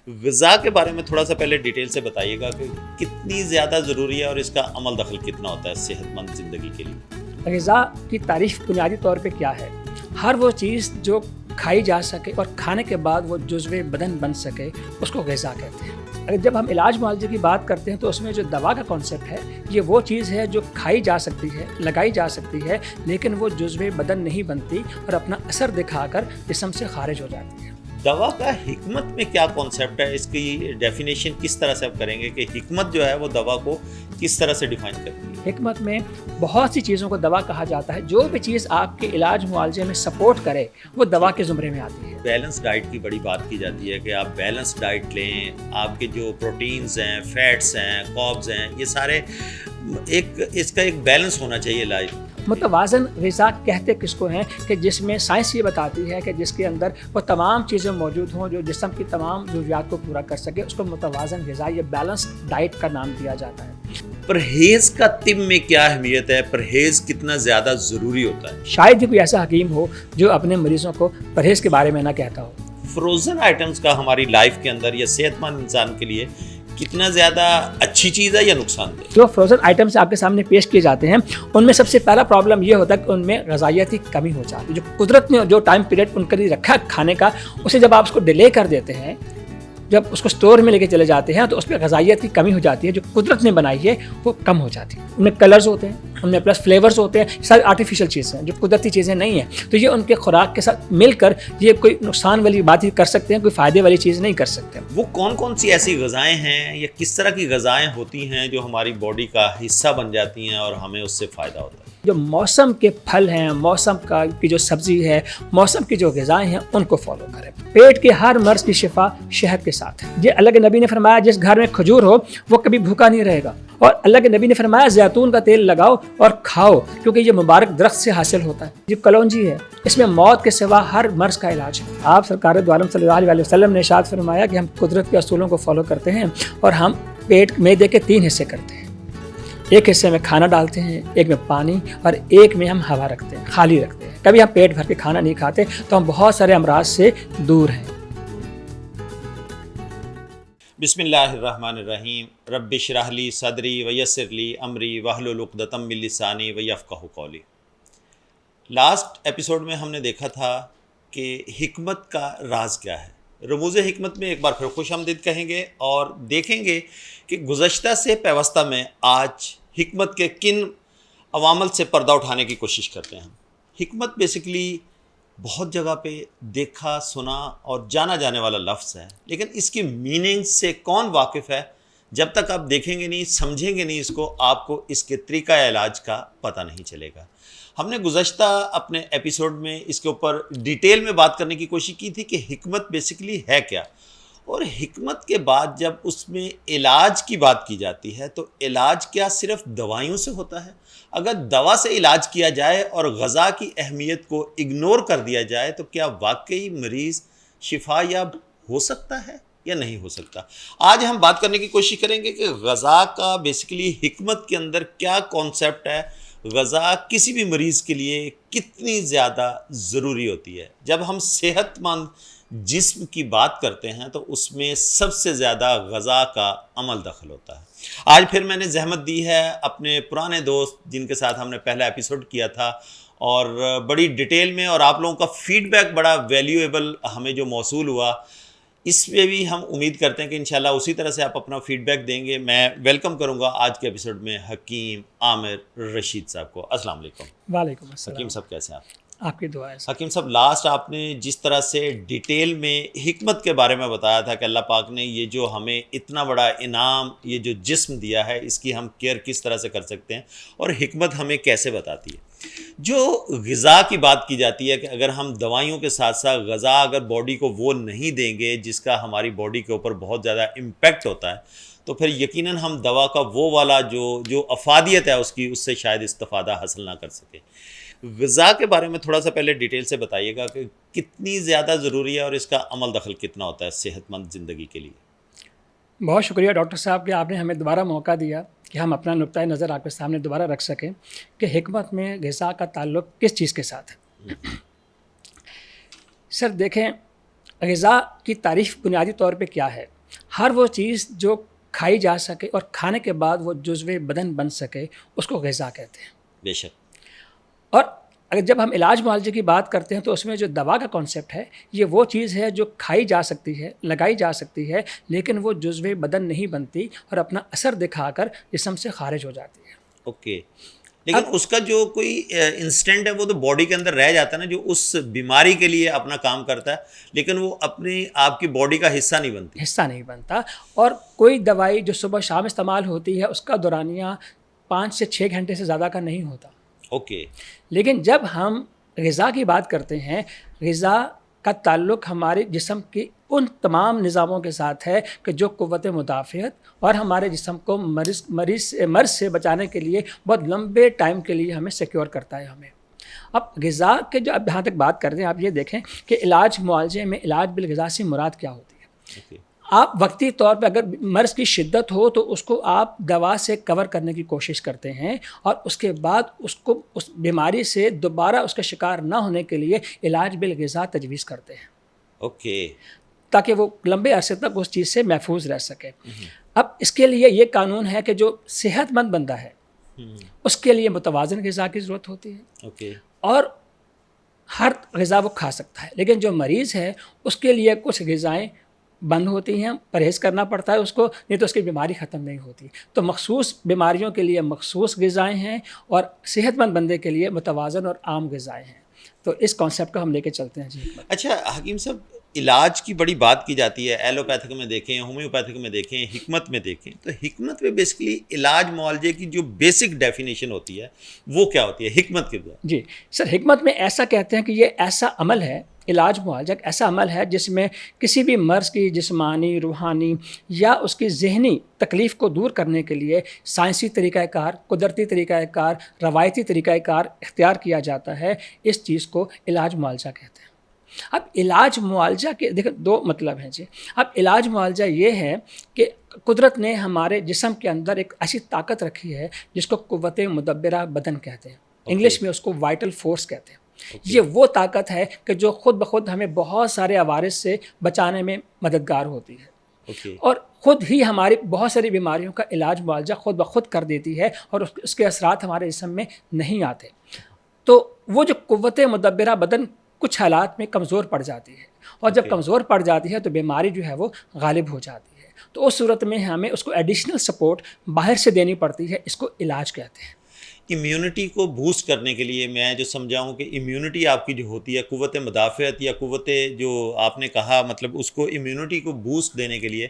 غذا کے بارے میں تھوڑا سا پہلے ڈیٹیل سے بتائیے گا کہ کتنی زیادہ ضروری ہے اور اس کا عمل دخل کتنا ہوتا ہے صحت مند زندگی کے لیے؟ غذا کی تعریف بنیادی طور پہ کیا ہے؟ ہر وہ چیز جو کھائی جا سکے اور کھانے کے بعد وہ جزو بدن بن سکے اس کو غذا کہتے ہیں۔ اگر جب ہم علاج معالجے کی بات کرتے ہیں تو اس میں جو دوا کا کانسیپٹ ہے یہ وہ چیز ہے جو کھائی جا سکتی ہے، لگائی جا سکتی ہے، لیکن وہ جزو بدن نہیں بنتی اور اپنا اثر دکھا کر جسم سے خارج ہو جاتی ہے۔ دوا کا حکمت میں کیا کانسیپٹ ہے؟ اس کی ڈیفینیشن کس طرح سے آپ کریں گے کہ حکمت جو ہے وہ دوا کو کس طرح سے ڈیفائن کرتی ہے؟ حکمت میں بہت سی چیزوں کو دوا کہا جاتا ہے۔ جو بھی چیز آپ کے علاج معالجے میں سپورٹ کرے وہ دوا کے زمرے میں آتی ہے۔ بیلنس ڈائٹ کی بڑی بات کی جاتی ہے کہ آپ بیلنس ڈائٹ لیں، آپ کے جو پروٹینز ہیں، فیٹس ہیں، کاربز ہیں، یہ سارے اس کا ایک بیلنس ہونا چاہیے لائف۔ متوازن غذا کہتے کس کو ہیں کہ جس میں سائنس یہ بتاتی ہے کہ جس کے اندر وہ تمام چیزیں موجود ہوں جو جسم کی تمام ضروریات کو پورا کر سکے، اس کو متوازن غذا یا بیلنس ڈائٹ کا نام دیا جاتا ہے۔ پرہیز کا طب میں کیا اہمیت ہے؟ پرہیز کتنا زیادہ ضروری ہوتا ہے؟ شاید ہی کوئی ایسا حکیم ہو جو اپنے مریضوں کو پرہیز کے بارے میں نہ کہتا ہو۔ فروزن آئٹمز کا ہماری لائف کے اندر یا صحت مند انسان کے لیے کتنا زیادہ اچھی چیز ہے یا نقصان دہ؟ جو فروزن آئٹمس آپ کے سامنے پیش کیے جاتے ہیں ان میں سب سے پہلا پرابلم یہ ہوتا ہے کہ ان میں غذائیت کی کمی ہو جاتی ہے۔ جو قدرت نے جو ٹائم پیریڈ ان کے لیے رکھا کھانے کا، اسے جب آپ اس کو ڈیلے کر دیتے ہیں، جب اس کو اسٹور میں لے کے چلے جاتے ہیں تو اس میں غذائیت کی کمی ہو جاتی ہے۔ جو قدرت نے بنائی ہے وہ کم ہو جاتی ہے۔ ان میں کلرز ہوتے ہیں، ان میں پلس فلیورز ہوتے ہیں، ساری آرٹیفیشیل چیزیں ہیں جو قدرتی چیزیں نہیں ہیں، تو یہ ان کے خوراک کے ساتھ مل کر یہ کوئی نقصان والی بات ہی کر سکتے ہیں، کوئی فائدے والی چیز نہیں کر سکتے۔ وہ کون کون سی ایسی غذائیں ہیں یا کس طرح کی غذائیں ہوتی ہیں جو ہماری باڈی کا حصہ بن جاتی ہیں اور ہمیں اس سے فائدہ ہوتا ہے؟ جو موسم کے پھل ہیں، موسم کی جو سبزی ہے، موسم کی جو غذائیں ہیں ان کو فالو کریں۔ پیٹ کے ہر مرض کی شفا شہد کے ساتھ ہے۔ یہ اللہ کے نبی نے فرمایا جس گھر میں کھجور ہو وہ کبھی بھوکا نہیں رہے گا، اور اللہ کے نبی نے فرمایا زیتون کا تیل لگاؤ اور کھاؤ کیونکہ یہ مبارک درخت سے حاصل ہوتا ہے۔ یہ کلونجی ہے، اس میں موت کے سوا ہر مرض کا علاج ہے۔ آپ سرکار دو عالم صلی اللہ علیہ وسلم نے ارشاد فرمایا کہ ہم قدرت کے اصولوں کو فالو کرتے ہیں اور ہم پیٹ معدے کے 3 حصے کرتے ہیں۔ ایک حصے میں کھانا ڈالتے ہیں، ایک میں پانی، اور ایک میں ہم ہوا رکھتے ہیں، خالی رکھتے ہیں۔ کبھی ہم پیٹ بھر کے کھانا نہیں کھاتے تو ہم بہت سارے امراض سے دور ہیں۔ بسم اللہ الرحمن الرحیم۔ رب اشرح لی صدری ویسر لی امری واحلل عقدۃ من لسانی ویفقہوا قولی۔ لاسٹ ایپیسوڈ میں ہم نے دیکھا تھا کہ حکمت کا راز کیا ہے۔ رموز حکمت میں ایک بار پھر خوش آمدید کہیں گے اور دیکھیں گے کہ گزشتہ سے پیوستہ میں آج حکمت کے کن عوامل سے پردہ اٹھانے کی کوشش کرتے ہیں۔ حکمت بیسیکلی بہت جگہ پہ دیکھا، سنا اور جانا جانے والا لفظ ہے، لیکن اس کی میننگ سے کون واقف ہے؟ جب تک آپ دیکھیں گے نہیں، سمجھیں گے نہیں اس کو، آپ کو اس کے طریقہ علاج کا پتہ نہیں چلے گا۔ ہم نے گزشتہ اپنے ایپیسوڈ میں اس کے اوپر ڈیٹیل میں بات کرنے کی کوشش کی تھی کہ حکمت بیسیکلی ہے کیا، اور حکمت کے بعد جب اس میں علاج کی بات کی جاتی ہے تو علاج کیا صرف دوائیوں سے ہوتا ہے؟ اگر دوا سے علاج کیا جائے اور غذا کی اہمیت کو اگنور کر دیا جائے تو کیا واقعی مریض شفا یاب ہو سکتا ہے یا نہیں ہو سکتا؟ آج ہم بات کرنے کی کوشش کریں گے کہ غذا کا بیسیکلی حکمت کے اندر کیا کانسیپٹ ہے، غذا کسی بھی مریض کے لیے کتنی زیادہ ضروری ہوتی ہے۔ جب ہم صحت مند جسم کی بات کرتے ہیں تو اس میں سب سے زیادہ غذا کا عمل دخل ہوتا ہے۔ آج پھر میں نے زحمت دی ہے اپنے پرانے دوست جن کے ساتھ ہم نے پہلا ایپیسوڈ کیا تھا اور بڑی ڈیٹیل میں، اور آپ لوگوں کا فیڈ بیک بڑا ویلیویبل ہمیں جو موصول ہوا، اس پہ بھی ہم امید کرتے ہیں کہ انشاءاللہ اسی طرح سے آپ اپنا فیڈ بیک دیں گے۔ میں ویلکم کروں گا آج کے ایپیسوڈ میں حکیم عامر رشید صاحب کو۔ السلام علیکم۔ وعلیکم السلام۔ حکیم صاحب کیسے ہیں آپ؟ آپ کی دعا ہے۔ حکیم صاحب، لاسٹ آپ نے جس طرح سے ڈیٹیل میں حکمت کے بارے میں بتایا تھا کہ اللہ پاک نے یہ جو ہمیں اتنا بڑا انعام، یہ جو جسم دیا ہے، اس کی ہم کیئر کس طرح سے کر سکتے ہیں اور حکمت ہمیں کیسے بتاتی ہے۔ جو غذا کی بات کی جاتی ہے کہ اگر ہم دوائیوں کے ساتھ ساتھ غذا اگر باڈی کو وہ نہیں دیں گے جس کا ہماری باڈی کے اوپر بہت زیادہ امپیکٹ ہوتا ہے، تو پھر یقیناً ہم دوا کا وہ والا جو افادیت ہے اس کی، اس سے شاید استفادہ حاصل نہ کر سکے۔ غذا کے بارے میں تھوڑا سا پہلے ڈیٹیل سے بتائیے گا کہ کتنی زیادہ ضروری ہے اور اس کا عمل دخل کتنا ہوتا ہے صحت مند زندگی کے لیے؟ بہت شکریہ ڈاکٹر صاحب کہ آپ نے ہمیں دوبارہ موقع دیا کہ ہم اپنا نقطۂ نظر آپ کے سامنے دوبارہ رکھ سکیں کہ حکمت میں غذا کا تعلق کس چیز کے ساتھ ہے۔ سر دیکھیں، غذا کی تعریف بنیادی طور پہ کیا ہے؟ ہر وہ چیز جو کھائی جا سکے اور کھانے کے بعد وہ جزو بدن بن سکے اس کو غذا کہتے ہیں. بے شک. اور اگر جب ہم علاج معالجے کی بات کرتے ہیں تو اس میں جو دوا کا کانسیپٹ ہے یہ وہ چیز ہے جو کھائی جا سکتی ہے، لگائی جا سکتی ہے، لیکن وہ جزو بدن نہیں بنتی اور اپنا اثر دکھا کر جسم سے خارج ہو جاتی ہے. اوکے. لیکن اس کا جو کوئی انسٹنٹ ہے وہ تو باڈی کے اندر رہ جاتا ہے نا، جو اس بیماری کے لیے اپنا کام کرتا ہے، لیکن وہ اپنی آپ کی باڈی کا حصہ نہیں بنتا. اور کوئی دوائی جو صبح شام استعمال ہوتی ہے اس کا دورانیہ 5 سے 6 گھنٹے سے زیادہ کا نہیں ہوتا. اوکے. لیکن جب ہم غذا کی بات کرتے ہیں، غذا کا تعلق ہمارے جسم کی ان تمام نظاموں کے ساتھ ہے کہ جو قوت مدافعت اور ہمارے جسم کو مرض سے بچانے کے لیے بہت لمبے ٹائم کے لیے ہمیں سیکیور کرتا ہے ہمیں. اب غذا کے جو اب جہاں تک بات کرتے ہیں، آپ یہ دیکھیں کہ علاج معالجے میں علاج بالغذا سے مراد کیا ہوتی ہے. اوکے. آپ وقتی طور پہ اگر مرض کی شدت ہو تو اس کو آپ دوا سے کور کرنے کی کوشش کرتے ہیں اور اس کے بعد اس کو اس بیماری سے دوبارہ اس کا شکار نہ ہونے کے لیے علاج بالغذا تجویز کرتے ہیں. اوکے. تاکہ وہ لمبے عرصے تک اس چیز سے محفوظ رہ سکے. اب اس کے لیے یہ قانون ہے کہ جو صحت مند بندہ ہے اس کے لیے متوازن غذا کی ضرورت ہوتی ہے. اوکے. اور ہر غذا وہ کھا سکتا ہے، لیکن جو مریض ہے اس کے لیے کچھ غذائیں بند ہوتی ہیں، پرہیز کرنا پڑتا ہے اس کو، نہیں تو اس کی بیماری ختم نہیں ہوتی. تو مخصوص بیماریوں کے لیے مخصوص غذائیں ہیں اور صحت مند بندے کے لیے متوازن اور عام غذائیں ہیں. تو اس کانسیپٹ کو ہم لے کے چلتے ہیں. جی. اچھا حکیم صاحب، علاج کی بڑی بات کی جاتی ہے، ایلوپیتھک میں دیکھیں، ہومیوپیتھک میں دیکھیں، حکمت میں دیکھیں، تو حکمت میں بیسکلی علاج معالجے کی جو بیسک ڈیفینیشن ہوتی ہے وہ کیا ہوتی ہے حکمت کے بعد؟ جی سر، حکمت میں ایسا کہتے ہیں کہ یہ ایسا عمل ہے، علاج معالجہ ایک ایسا عمل ہے جس میں کسی بھی مرض کی جسمانی، روحانی یا اس کی ذہنی تکلیف کو دور کرنے کے لیے سائنسی طریقہ کار، قدرتی طریقہ کار، روایتی طریقہ کار اختیار کیا جاتا ہے. اس چیز کو علاج معالجہ کہتے ہیں. اب علاج معالجہ کے دیکھیں 2 مطلب ہیں. جی اب علاج معالجہ یہ ہے کہ قدرت نے ہمارے جسم کے اندر ایک ایسی طاقت رکھی ہے جس کو قوت مدبرہ بدن کہتے ہیں. انگلش میں اس کو وائٹل فورس کہتے ہیں. یہ وہ طاقت ہے کہ جو خود بخود ہمیں بہت سارے عوارض سے بچانے میں مددگار ہوتی ہے. اور خود ہی ہماری بہت ساری بیماریوں کا علاج معالجہ خود بخود کر دیتی ہے اور اس کے اثرات ہمارے جسم میں نہیں آتے. تو وہ جو قوت مدبرہ بدن کچھ حالات میں کمزور پڑ جاتی ہے، اور جب کمزور پڑ جاتی ہے تو بیماری جو ہے وہ غالب ہو جاتی ہے. تو اس صورت میں ہمیں اس کو ایڈیشنل سپورٹ باہر سے دینی پڑتی ہے. اس کو علاج کہتے ہیں. امیونٹی کو بوسٹ کرنے کے لیے میں جو سمجھاؤں کہ امیونٹی آپ کی جو ہوتی ہے، قوت مدافعت یا قوت جو آپ نے کہا، مطلب اس کو امیونٹی کو بوسٹ دینے کے لیے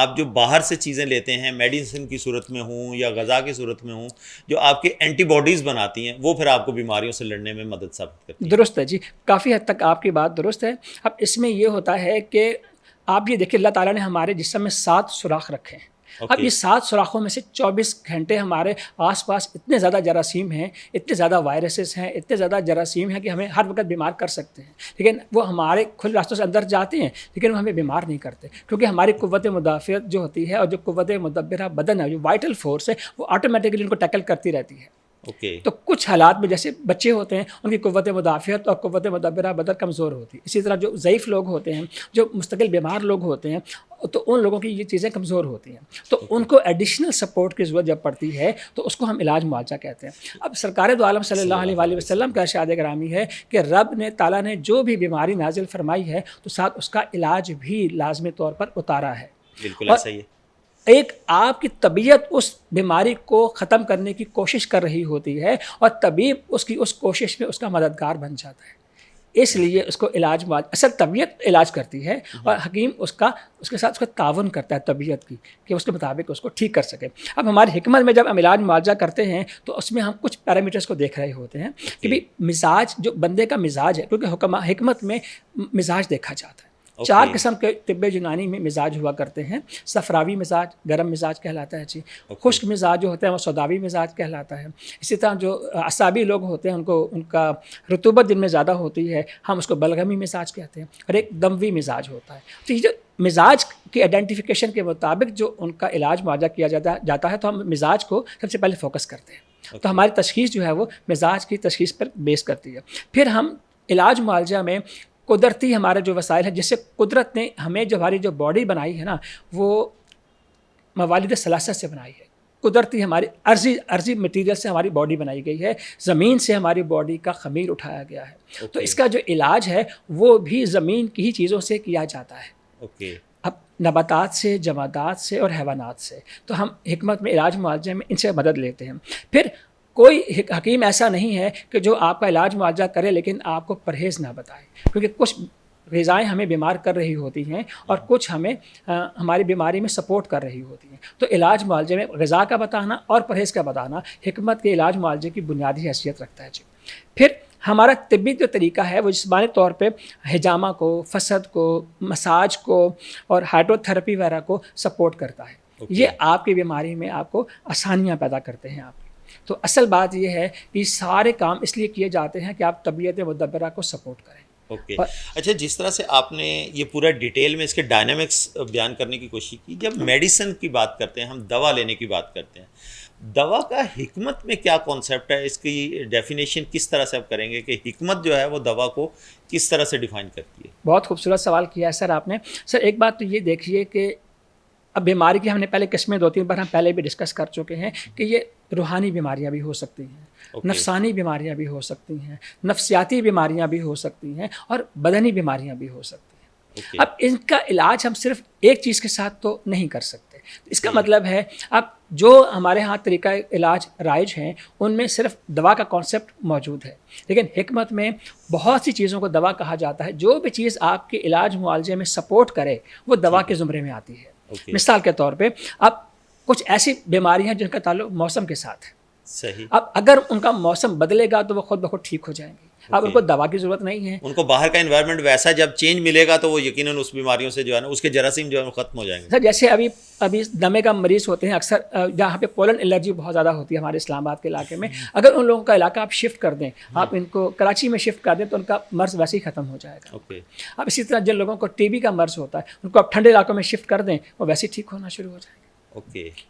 آپ جو باہر سے چیزیں لیتے ہیں، میڈیسن کی صورت میں ہوں یا غذا کی صورت میں ہوں، جو آپ کے اینٹی باڈیز بناتی ہیں، وہ پھر آپ کو بیماریوں سے لڑنے میں مدد ثابت کرتی ہیں. درست ہے جی، کافی حد تک آپ کی بات درست ہے. اب اس میں یہ ہوتا ہے کہ آپ یہ دیکھیں، اللہ تعالیٰ نے ہمارے جسم میں 7 سوراخ رکھے ہیں. اب یہ 7 سوراخوں میں سے 24 گھنٹے ہمارے آس پاس اتنے زیادہ جراثیم ہیں، اتنے زیادہ وائرسز ہیں، اتنے زیادہ جراثیم ہیں کہ ہمیں ہر وقت بیمار کر سکتے ہیں. لیکن وہ ہمارے کھلے راستوں سے اندر جاتے ہیں لیکن وہ ہمیں بیمار نہیں کرتے، کیونکہ ہماری قوت مدافعت جو ہوتی ہے اور جو قوت مدبرہ بدن ہے، جو وائٹل فورس ہے، وہ آٹومیٹکلی ان کو ٹیکل کرتی رہتی ہے. تو کچھ حالات میں جیسے بچے ہوتے ہیں ان کی قوت مدافعت اور قوت مدبرہ بدن کمزور ہوتی ہے. اسی طرح جو ضعیف لوگ ہوتے ہیں، جو مستقل بیمار لوگ ہوتے ہیں، تو ان لوگوں کی یہ چیزیں کمزور ہوتی ہیں. تو ان کو ایڈیشنل سپورٹ کی ضرورت جب پڑتی ہے تو اس کو ہم علاج معالجہ کہتے ہیں. اب سرکار دو عالم صلی اللہ علیہ وسلم کا ارشاد گرامی ہے کہ رب نے تعالیٰ نے جو بھی بیماری نازل فرمائی ہے تو ساتھ اس کا علاج بھی لازمی طور پر اتارا ہے. بالکل ایسا ہی ہے. ایک آپ کی طبیعت اس بیماری کو ختم کرنے کی کوشش کر رہی ہوتی ہے اور طبیب اس کی اس کوشش میں اس کا مددگار بن جاتا ہے. اس لیے اس کو علاج اصل طبیعت علاج کرتی ہے اور حکیم اس کے ساتھ اس کا تعاون کرتا ہے طبیعت کی کہ اس کے مطابق اس کو ٹھیک کر سکے. اب ہماری حکمت میں جب ہم علاج معالجہ کرتے ہیں تو اس میں ہم کچھ پیرامیٹرز کو دیکھ رہے ہوتے ہیں کہ بھی مزاج، جو بندے کا مزاج ہے، کیونکہ حکمت میں مزاج دیکھا جاتا ہے. 4 قسم کے طب یونانی میں مزاج ہوا کرتے ہیں. صفراوی مزاج گرم مزاج کہلاتا ہے جی. خشک مزاج جو ہوتے ہیں وہ سوداوی مزاج کہلاتا ہے. اسی طرح جو اعصابی لوگ ہوتے ہیں ان کا رطوبت جن میں زیادہ ہوتی ہے ہم اس کو بلغمی مزاج کہتے ہیں. اور ایک دموی مزاج ہوتا ہے. تو یہ جو مزاج کی آئیڈینٹیفیکیشن کے مطابق جو ان کا علاج معالجہ کیا جاتا ہے تو ہم مزاج کو سب سے پہلے فوکس کرتے ہیں. تو ہماری تشخیص جو ہے وہ مزاج کی تشخیص پر بیس کرتی ہے. پھر ہم علاج معالجہ میں قدرتی ہمارے جو وسائل ہیں، جس سے قدرت نے ہمیں جو ہماری جو باڈی بنائی ہے نا، وہ موالد ثلاثہ سے بنائی ہے. قدرتی ہماری عرضی مٹیریل سے ہماری باڈی بنائی گئی ہے. زمین سے ہماری باڈی کا خمیر اٹھایا گیا ہے. تو اس کا جو علاج ہے وہ بھی زمین کی ہی چیزوں سے کیا جاتا ہے. اب نباتات سے، جمادات سے اور حیوانات سے. تو ہم حکمت میں علاج معالجے میں ان سے مدد لیتے ہیں. پھر کوئی حکیم ایسا نہیں ہے کہ جو آپ کا علاج معالجہ کرے لیکن آپ کو پرہیز نہ بتائے، کیونکہ کچھ غذائیں ہمیں بیمار کر رہی ہوتی ہیں اور کچھ ہمیں ہماری بیماری میں سپورٹ کر رہی ہوتی ہیں. تو علاج معالجے میں غذا کا بتانا اور پرہیز کا بتانا حکمت کے علاج معالجے کی بنیادی حیثیت رکھتا ہے. پھر ہمارا طبی جو طریقہ ہے وہ جسمانی طور پہ حجامہ کو، فسد کو، مساج کو اور ہائیڈرو تھراپی وغیرہ کو سپورٹ کرتا ہے. یہ آپ کی بیماری میں آپ کو آسانیاں پیدا کرتے ہیں. تو اصل بات یہ ہے کہ سارے کام اس لیے کیے جاتے ہیں کہ آپ طبیعت مدبرہ کو سپورٹ کریں. اچھا، جس طرح سے آپ نے یہ پورا ڈیٹیل میں اس کے ڈائنامکس بیان کرنے کی کوشش کی، جب میڈیسن کی بات کرتے ہیں، ہم دوا لینے کی بات کرتے ہیں، دوا کا حکمت میں کیا کانسیپٹ ہے؟ اس کی ڈیفینیشن کس طرح سے آپ کریں گے کہ حکمت جو ہے وہ دوا کو کس طرح سے ڈیفائن کرتی ہے؟ بہت خوبصورت سوال کیا ہے سر آپ نے. سر ایک بات تو یہ دیکھیے کہ اب بیماری کی ہم نے پہلے قسمیں 2-3 بار ہم پہلے بھی ڈسکس کر چکے ہیں کہ یہ روحانی بیماریاں بھی ہو سکتی ہیں، نفسانی بیماریاں بھی ہو سکتی ہیں، نفسیاتی بیماریاں بھی ہو سکتی ہیں اور بدنی بیماریاں بھی ہو سکتی ہیں. اب ان کا علاج ہم صرف ایک چیز کے ساتھ تو نہیں کر سکتے. اس کا مطلب ہے اب جو ہمارے ہاں طریقہ علاج رائج ہیں ان میں صرف دوا کا کانسیپٹ موجود ہے، لیکن حکمت میں بہت سی چیزوں کو دوا کہا جاتا ہے. جو بھی چیز آپ کے علاج معالجے میں سپورٹ کرے وہ دوا کے زمرے میں آتی ہے. مثال کے طور پہ اب کچھ ایسی بیماری ہیں جن کا تعلق موسم کے ساتھ ہے. صحیح. اب اگر ان کا موسم بدلے گا تو وہ خود بخود ٹھیک ہو جائیں گے. اب ان کو دوا کی ضرورت نہیں ہے. ان کو باہر کا انوائرمنٹ ویسا جب چینج ملے گا تو وہ یقیناً اس بیماریوں سے جو ہے نا اس کے جراثیم جو ہے ختم ہو جائیں گے. سر جیسے ابھی دمے کا مریض ہوتے ہیں اکثر، جہاں پہ پولن الرجی بہت زیادہ ہوتی ہے ہمارے اسلام آباد کے علاقے میں، اگر ان لوگوں کا علاقہ آپ شفٹ کر دیں، آپ ان کو کراچی میں شفٹ کر دیں تو ان کا مرض ویسے ہی ختم ہو جائے گا. اب اسی طرح جن لوگوں کو ٹی بی کا مرض ہوتا ہے ان کو آپ ٹھنڈے علاقوں میں شفٹ کر دیں وہ ویسے ہی ٹھیک ہونا شروع ہو جائے گا.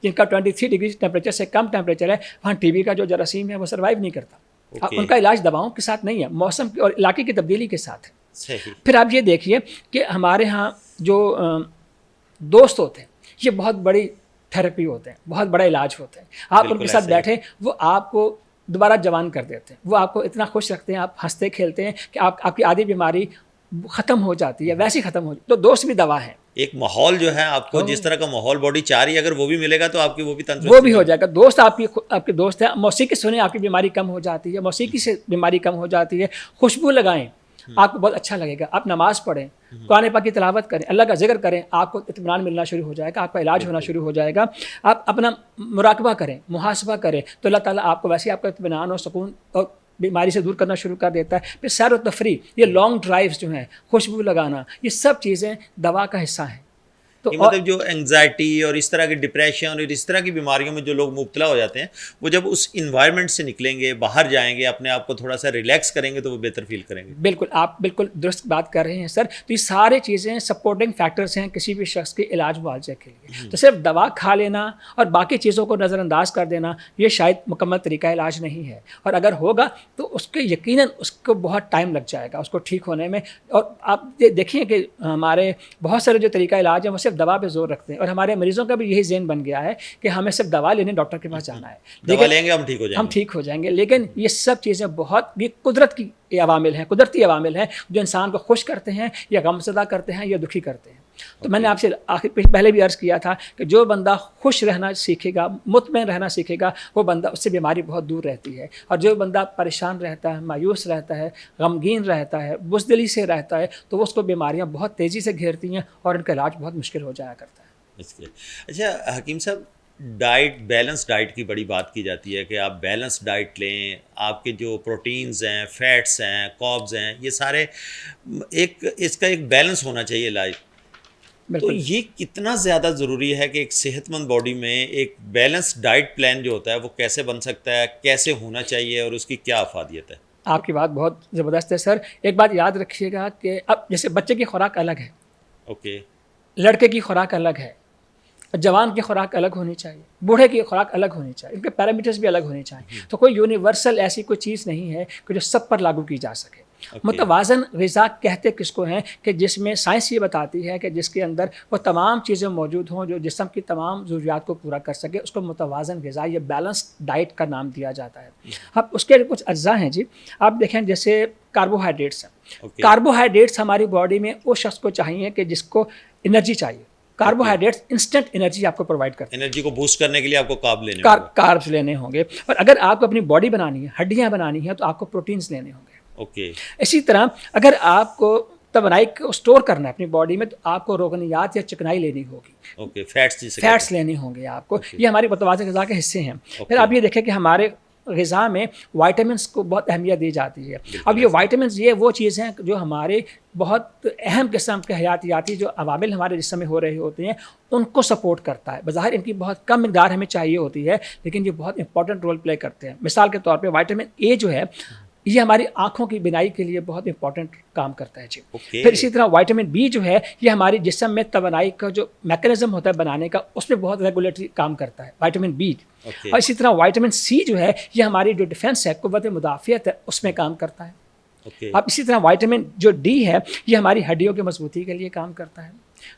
جن کا 23 ڈگری ٹیمپریچر سے کم ٹیمپریچر ہے وہاں ٹی بی کا جو جراثیم ہے وہ سروائیو نہیں کرتا. ان کا علاج دواؤں کے ساتھ نہیں ہے، موسم اور علاقے کی تبدیلی کے ساتھ ہے. پھر آپ یہ دیکھیے کہ ہمارے ہاں جو دوست ہوتے ہیں یہ بہت بڑی تھراپی ہوتے ہیں، بہت بڑا علاج ہوتے ہیں. آپ ان کے ساتھ بیٹھیں وہ آپ کو دوبارہ جوان کر دیتے ہیں، وہ آپ کو اتنا خوش رکھتے ہیں، آپ ہنستے کھیلتے ہیں کہ آپ کی آدھی بیماری ختم ہو جاتی ہے، ویسی ختم ہو جاتی. تو دوست بھی دوا ہے. ایک ماحول جو ہے آپ کو جس طرح کا ماحول باڈی چاہ رہی ہے اگر وہ بھی ملے گا تو آپ کی وہ بھی تندرست وہ بھی ہو جائے گا. دوست آپ کے دوست ہیں. موسیقی سنیں آپ کی بیماری کم ہو جاتی ہے، موسیقی سے بیماری کم ہو جاتی ہے. خوشبو لگائیں آپ کو بہت اچھا لگے گا. آپ نماز پڑھیں، قرآن پاک کی تلاوت کریں، اللہ کا ذکر کریں، آپ کو اطمینان ملنا شروع ہو جائے گا، آپ کا علاج ہونا شروع ہو جائے گا. آپ اپنا مراقبہ کریں، محاسبہ کریں تو اللہ تعالیٰ آپ کو ویسے آپ کا اطمینان اور سکون اور بیماری سے دور کرنا شروع کر دیتا ہے. پھر سیر و تفریح، یہ لانگ ڈرائیوز جو ہیں، خوشبو لگانا، یہ سب چیزیں دوا کا حصہ ہیں. تو مطلب جو انگزائٹی اور اس طرح کی ڈپریشن اور اس طرح کی بیماریوں میں جو لوگ مبتلا ہو جاتے ہیں وہ جب اس انوائرمنٹ سے نکلیں گے، باہر جائیں گے، اپنے آپ کو تھوڑا سا ریلیکس کریں گے تو وہ بہتر فیل کریں گے. بالکل، آپ بالکل درست بات کر رہے ہیں سر. تو یہ سارے چیزیں سپورٹنگ فیکٹرز ہیں کسی بھی شخص کے علاج معالجے کے لیے. تو صرف دوا کھا لینا اور باقی چیزوں کو نظر انداز کر دینا یہ شاید مکمل طریقہ علاج نہیں ہے. اور اگر ہوگا تو اس کے یقیناً اس کو بہت ٹائم لگ جائے گا اس کو ٹھیک ہونے میں. اور آپ دیکھیں کہ ہمارے بہت سارے جو طریقہ علاج ہیں وہ صرف دوا پہ زور رکھتے ہیں اور ہمارے مریضوں کا بھی یہی ذہن بن گیا ہے کہ ہمیں صرف دوا لینے ڈاکٹر کے پاس جانا ہے، دوا لیں گے ہم ٹھیک ہو جائیں گے. لیکن یہ سب چیزیں بہت یہ قدرت کی عوامل ہیں، قدرتی عوامل ہیں جو انسان کو خوش کرتے ہیں یا غمزدہ کرتے ہیں یا دکھی کرتے ہیں. تو میں نے آپ سے پہلے بھی عرض کیا تھا کہ جو بندہ خوش رہنا سیکھے گا، مطمئن رہنا سیکھے گا، وہ بندہ اس سے بیماری بہت دور رہتی ہے. اور جو بندہ پریشان رہتا ہے، مایوس رہتا ہے، غمگین رہتا ہے، بزدلی سے رہتا ہے تو اس کو بیماریاں بہت تیزی سے گھیرتی ہیں اور ان کا علاج بہت مشکل ہو جایا کرتا ہے. اچھا حکیم صاحب، ڈائٹ، بیلنس ڈائٹ کی بڑی بات کی جاتی ہے کہ آپ بیلنس ڈائٹ لیں، آپ کے جو پروٹینز ہیں، فیٹس ہیں، کاربز ہیں، یہ سارے اس کا ایک بیلنس ہونا چاہیے علاج. تو یہ کتنا زیادہ ضروری ہے کہ ایک صحت مند باڈی میں ایک بیلنس ڈائٹ پلان جو ہوتا ہے وہ کیسے بن سکتا ہے، کیسے ہونا چاہیے اور اس کی کیا افادیت ہے؟ آپ کی بات بہت زبردست ہے سر. ایک بات یاد رکھیے گا کہ اب جیسے بچے کی خوراک الگ ہے، لڑکے کی خوراک الگ ہے، جوان کی خوراک الگ ہونی چاہیے، بوڑھے کی خوراک الگ ہونی چاہیے، ان کے پیرامیٹرز بھی الگ ہونے چاہیے. تو کوئی یونیورسل ایسی کوئی چیز نہیں ہے کہ جو سب پر لاگو کی جا سکے. متوازن غذا کہتے کس کو ہیں کہ جس میں سائنس یہ بتاتی ہے کہ جس کے اندر وہ تمام چیزیں موجود ہوں جو جسم کی تمام ضروریات کو پورا کر سکے، اس کو متوازن غذا یا بیلنس ڈائٹ کا نام دیا جاتا ہے. اب اس کے کچھ اجزاء ہیں جی، آپ دیکھیں جیسے کاربوہائیڈریٹس ہیں. کاربوہائیڈریٹس ہماری باڈی میں اس شخص کو چاہیے کہ جس کو انرجی چاہیے. کاربوہائیڈریٹس انسٹنٹ انرجی آپ کو پرووائڈ کرتے ہیں. انرجی کو بوسٹ کرنے کے لیے آپ کو کاربس لینے ہوں گے، اور اگر آپ کو اپنی باڈی بنانی ہے، ہڈیاں بنانی ہیں، تو آپ کو پروٹینز لینے ہوں گے. اسی طرح اگر آپ کو توانائی کو اسٹور کرنا ہے اپنی باڈی میں، تو آپ کو روغنیات یا چکنائی لینی ہوگی. فیٹس لینے ہوں گے آپ کو. یہ ہماری متوازن غذا کے حصے ہیں. پھر آپ یہ دیکھیں کہ ہمارے غذا میں وائٹامنس کو بہت اہمیت دی جاتی ہے. اب یہ وائٹامنس یہ وہ چیز ہیں جو ہمارے بہت اہم قسم کے حیاتیاتی جو عوامل ہمارے جسم میں ہو رہے ہوتے ہیں ان کو سپورٹ کرتا ہے. بظاہر ان کی بہت کم مقدار ہمیں چاہیے ہوتی ہے، لیکن یہ بہت امپورٹنٹ رول پلے کرتے ہیں. مثال کے طور پہ وائٹامن اے جو ہے یہ ہماری آنکھوں کی بینائی کے لیے بہت امپورٹنٹ کام کرتا ہے جی. پھر اسی طرح وائٹامن بی جو ہے یہ ہماری جسم میں توانائی کا جو میکانزم ہوتا ہے بنانے کا، اس میں بہت ریگولیٹری کام کرتا ہے وائٹامن بی. اور اسی طرح وائٹامن سی جو ہے یہ ہماری جو ڈیفنس ہے، قوت مدافعت ہے، اس میں کام کرتا ہے. اب اسی طرح وائٹامن جو ڈی ہے یہ ہماری ہڈیوں کی مضبوطی کے لیے کام کرتا ہے.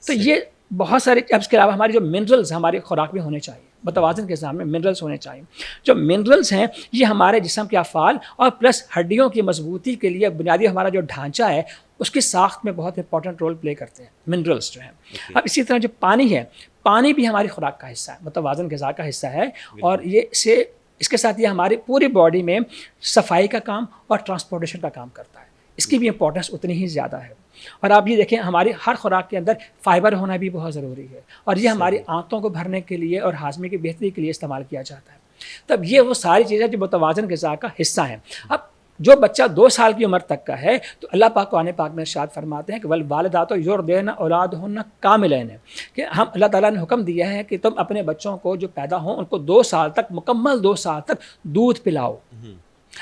تو یہ بہت سارے. اب اس کے علاوہ ہماری جو منرلز ہماری خوراک میں ہونے چاہیے، متوازن کے سامنے منرلز ہونے چاہیے. جو منرلز ہیں یہ ہمارے جسم کے افعال اور پلس ہڈیوں کی مضبوطی کے لیے بنیادی ہمارا جو ڈھانچہ ہے اس کی ساخت میں بہت امپورٹنٹ رول پلے کرتے ہیں منرلز جو ہیں. اب اسی طرح جو پانی ہے، پانی بھی ہماری خوراک کا حصہ ہے، متوازن غذا کا حصہ ہے. اور یہ اس کے ساتھ یہ ہماری پوری باڈی میں صفائی کا کام اور ٹرانسپورٹیشن کا کام کرتا ہے. اس کی بھی امپورٹنس اتنی ہی زیادہ ہے. اور آپ یہ دیکھیں ہماری ہر خوراک کے اندر فائبر ہونا بھی بہت ضروری ہے، اور یہ ہماری آنتوں کو بھرنے کے لیے اور ہاضمے کی بہتری کے لیے استعمال کیا جاتا ہے. تب یہ وہ ساری چیزیں جو متوازن غذا کا حصہ ہیں. اب جو بچہ 2 سال کی عمر تک کا ہے تو اللہ پاک قرآن پاک میں ارشاد فرماتے ہیں کہ والوالدات یرضعن اولادہن کاملین، کہ ہم اللہ تعالیٰ نے حکم دیا ہے کہ تم اپنے بچوں کو جو پیدا ہوں ان کو 2 سال تک مکمل 2 سال تک دودھ پلاؤ.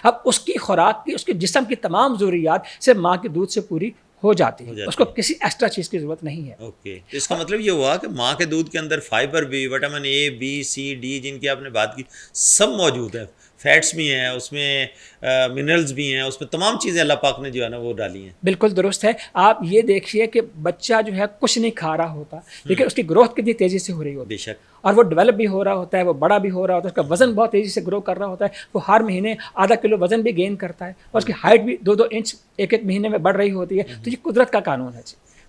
اب اس کی خوراک کی، اس کے جسم کی تمام ضروریات صرف ماں کے دودھ سے پوری ہو جاتی ہے، اس کو کسی ایکسٹرا چیز کی ضرورت نہیں ہے. اس کا مطلب یہ ہوا کہ ماں کے دودھ کے اندر فائبر بھی، vitamin A B C D جن کی آپ نے بات کی سب موجود ہے، فیٹس بھی ہیں اس میں، منرلز بھی ہیں اس میں، تمام چیزیں اللہ پاک نے جو ہے نا وہ ڈالی ہیں. بالکل درست ہے. آپ یہ دیکھیے کہ بچہ جو ہے کچھ نہیں کھا رہا ہوتا لیکن اس کی گروتھ کتنی تیزی سے ہو رہی ہوتی ہے. بے شک. اور وہ ڈیولپ بھی ہو رہا ہوتا ہے، وہ بڑا بھی ہو رہا ہوتا ہے، اس کا وزن بہت تیزی سے گرو کر رہا ہوتا ہے. وہ ہر مہینے آدھا کلو وزن بھی گین کرتا ہے اور اس کی ہائٹ بھی 2-2 انچ ایک مہینے میں بڑھ رہی ہوتی ہے. تو یہ قدرت کا قانون ہے.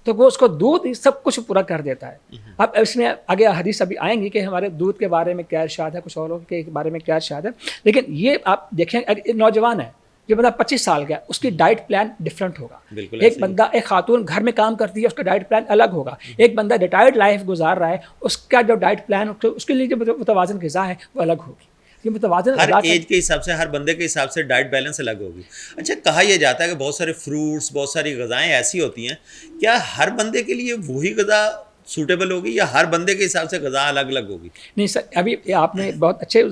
تو وہ اس کو دودھ سب کچھ پورا کر دیتا ہے. اب اس میں آگے حدیث ابھی آئیں گی کہ ہمارے دودھ کے بارے میں کیا ارشاد ہے، کچھ اوروں کے بارے میں کیا ارشاد ہے. لیکن یہ آپ دیکھیں ایک نوجوان ہے جو بندہ 25 سال کا، اس کی ڈائٹ پلان ڈفرینٹ ہوگا. ایک بندہ، ایک خاتون گھر میں کام کرتی ہے، اس کا ڈائٹ پلان الگ ہوگا. ایک بندہ ریٹائرڈ لائف گزار رہا ہے، اس کا جو ڈائٹ پلان، اس کے لیے جو متوازن غذا ہے وہ الگ ہوگی. یہ متوازن ہر ایج کے حساب سے، ہر بندے کے حساب سے ڈائٹ بیلنس الگ ہوگی. اچھا، کہا یہ جاتا ہے کہ بہت سارے فروٹس، بہت ساری غذائیں ایسی ہوتی ہیں، کیا ہر بندے کے لیے وہی غذا سوٹیبل ہوگی یا ہر بندے کے حساب سے غذا الگ الگ ہوگی؟ نہیں سر، ابھی آپ نے بہت اچھے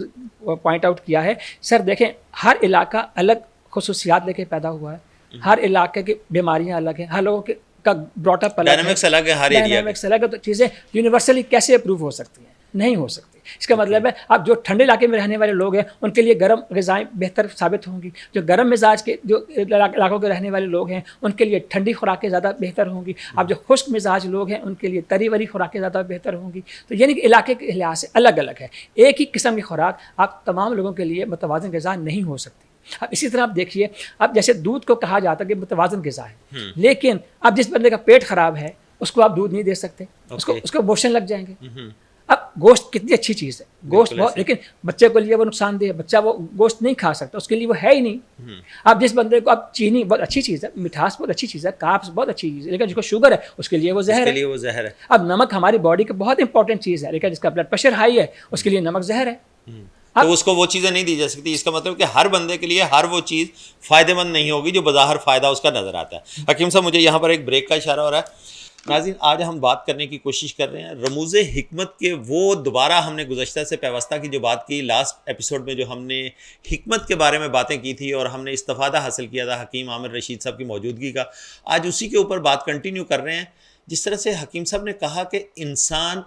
پوائنٹ آؤٹ کیا ہے. سر دیکھیں، ہر علاقہ الگ خصوصیات لے کے پیدا ہوا ہے، ہر علاقے کی بیماریاں الگ ہیں، ہر لوگوں کا براٹ اپ الگ ہے، ڈائنامکس الگ ہے، ہر ایریا ڈائنامکس الگ ہے. تو چیزیں یونیورسلی کیسے اپروو ہو سکتی ہیں؟ نہیں ہو سکتی. اس کا مطلب ہے اب جو ٹھنڈے علاقے میں رہنے والے لوگ ہیں ان کے لیے گرم غذائیں بہتر ثابت ہوں گی، جو گرم مزاج کے جو علاقوں کے رہنے والے لوگ ہیں ان کے لیے ٹھنڈی خوراکیں زیادہ بہتر ہوں گی. اب جو خشک مزاج لوگ ہیں ان کے لیے تری والی خوراکیں زیادہ بہتر ہوں گی. تو یعنی کہ علاقے کے لحاظ سے الگ الگ ہے. ایک ہی قسم کی خوراک آپ تمام لوگوں کے لیے متوازن غذا نہیں ہو سکتی. اب اسی طرح آپ دیکھیے، اب جیسے دودھ کو کہا جاتا ہے کہ متوازن غذا ہے، لیکن اب جس بندے کا پیٹ خراب ہے اس کو آپ دودھ نہیں دے سکتے، اس کو موشن لگ جائیں گے. اب گوشت کتنی اچھی چیز ہے، گوشت بہت، لیکن بچے کے لیے وہ نقصان دہ ہے، بچہ وہ گوشت نہیں کھا سکتا، اس کے لیے وہ ہے ہی نہیں. اب جس بندے کو، اب چینی بہت اچھی چیز ہے، مٹھاس بہت اچھی چیز ہے، کاربس بہت اچھی چیز ہے، لیکن جس کو شوگر ہے اس کے لیے وہ زہر ہے. اب نمک ہماری باڈی کا بہت امپورٹنٹ چیز ہے، لیکن جس کا بلڈ پریشر ہائی ہے اس کے لیے نمک زہر ہے. تو اس کو وہ چیزیں نہیں دی جا سکتی. اس کا مطلب کہ ہر بندے کے لیے ہر وہ چیز فائدہ مند نہیں ہوگی جو بظاہر فائدہ اس کا نظر آتا ہے. حکیم صاحب، مجھے یہاں پر ایک بریک کا اشارہ ہو رہا ہے. ناظرین، آج ہم بات کرنے کی کوشش کر رہے ہیں رموز حکمت کے. وہ دوبارہ ہم نے گزشتہ سے پیوستہ کی جو بات کی، لاسٹ ایپیسوڈ میں جو ہم نے حکمت کے بارے میں باتیں کی تھی اور ہم نے استفادہ حاصل کیا تھا حکیم عامر رشید صاحب کی موجودگی کا، آج اسی کے اوپر بات کنٹینیو کر رہے ہیں. جس طرح سے حکیم صاحب نے کہا کہ انسان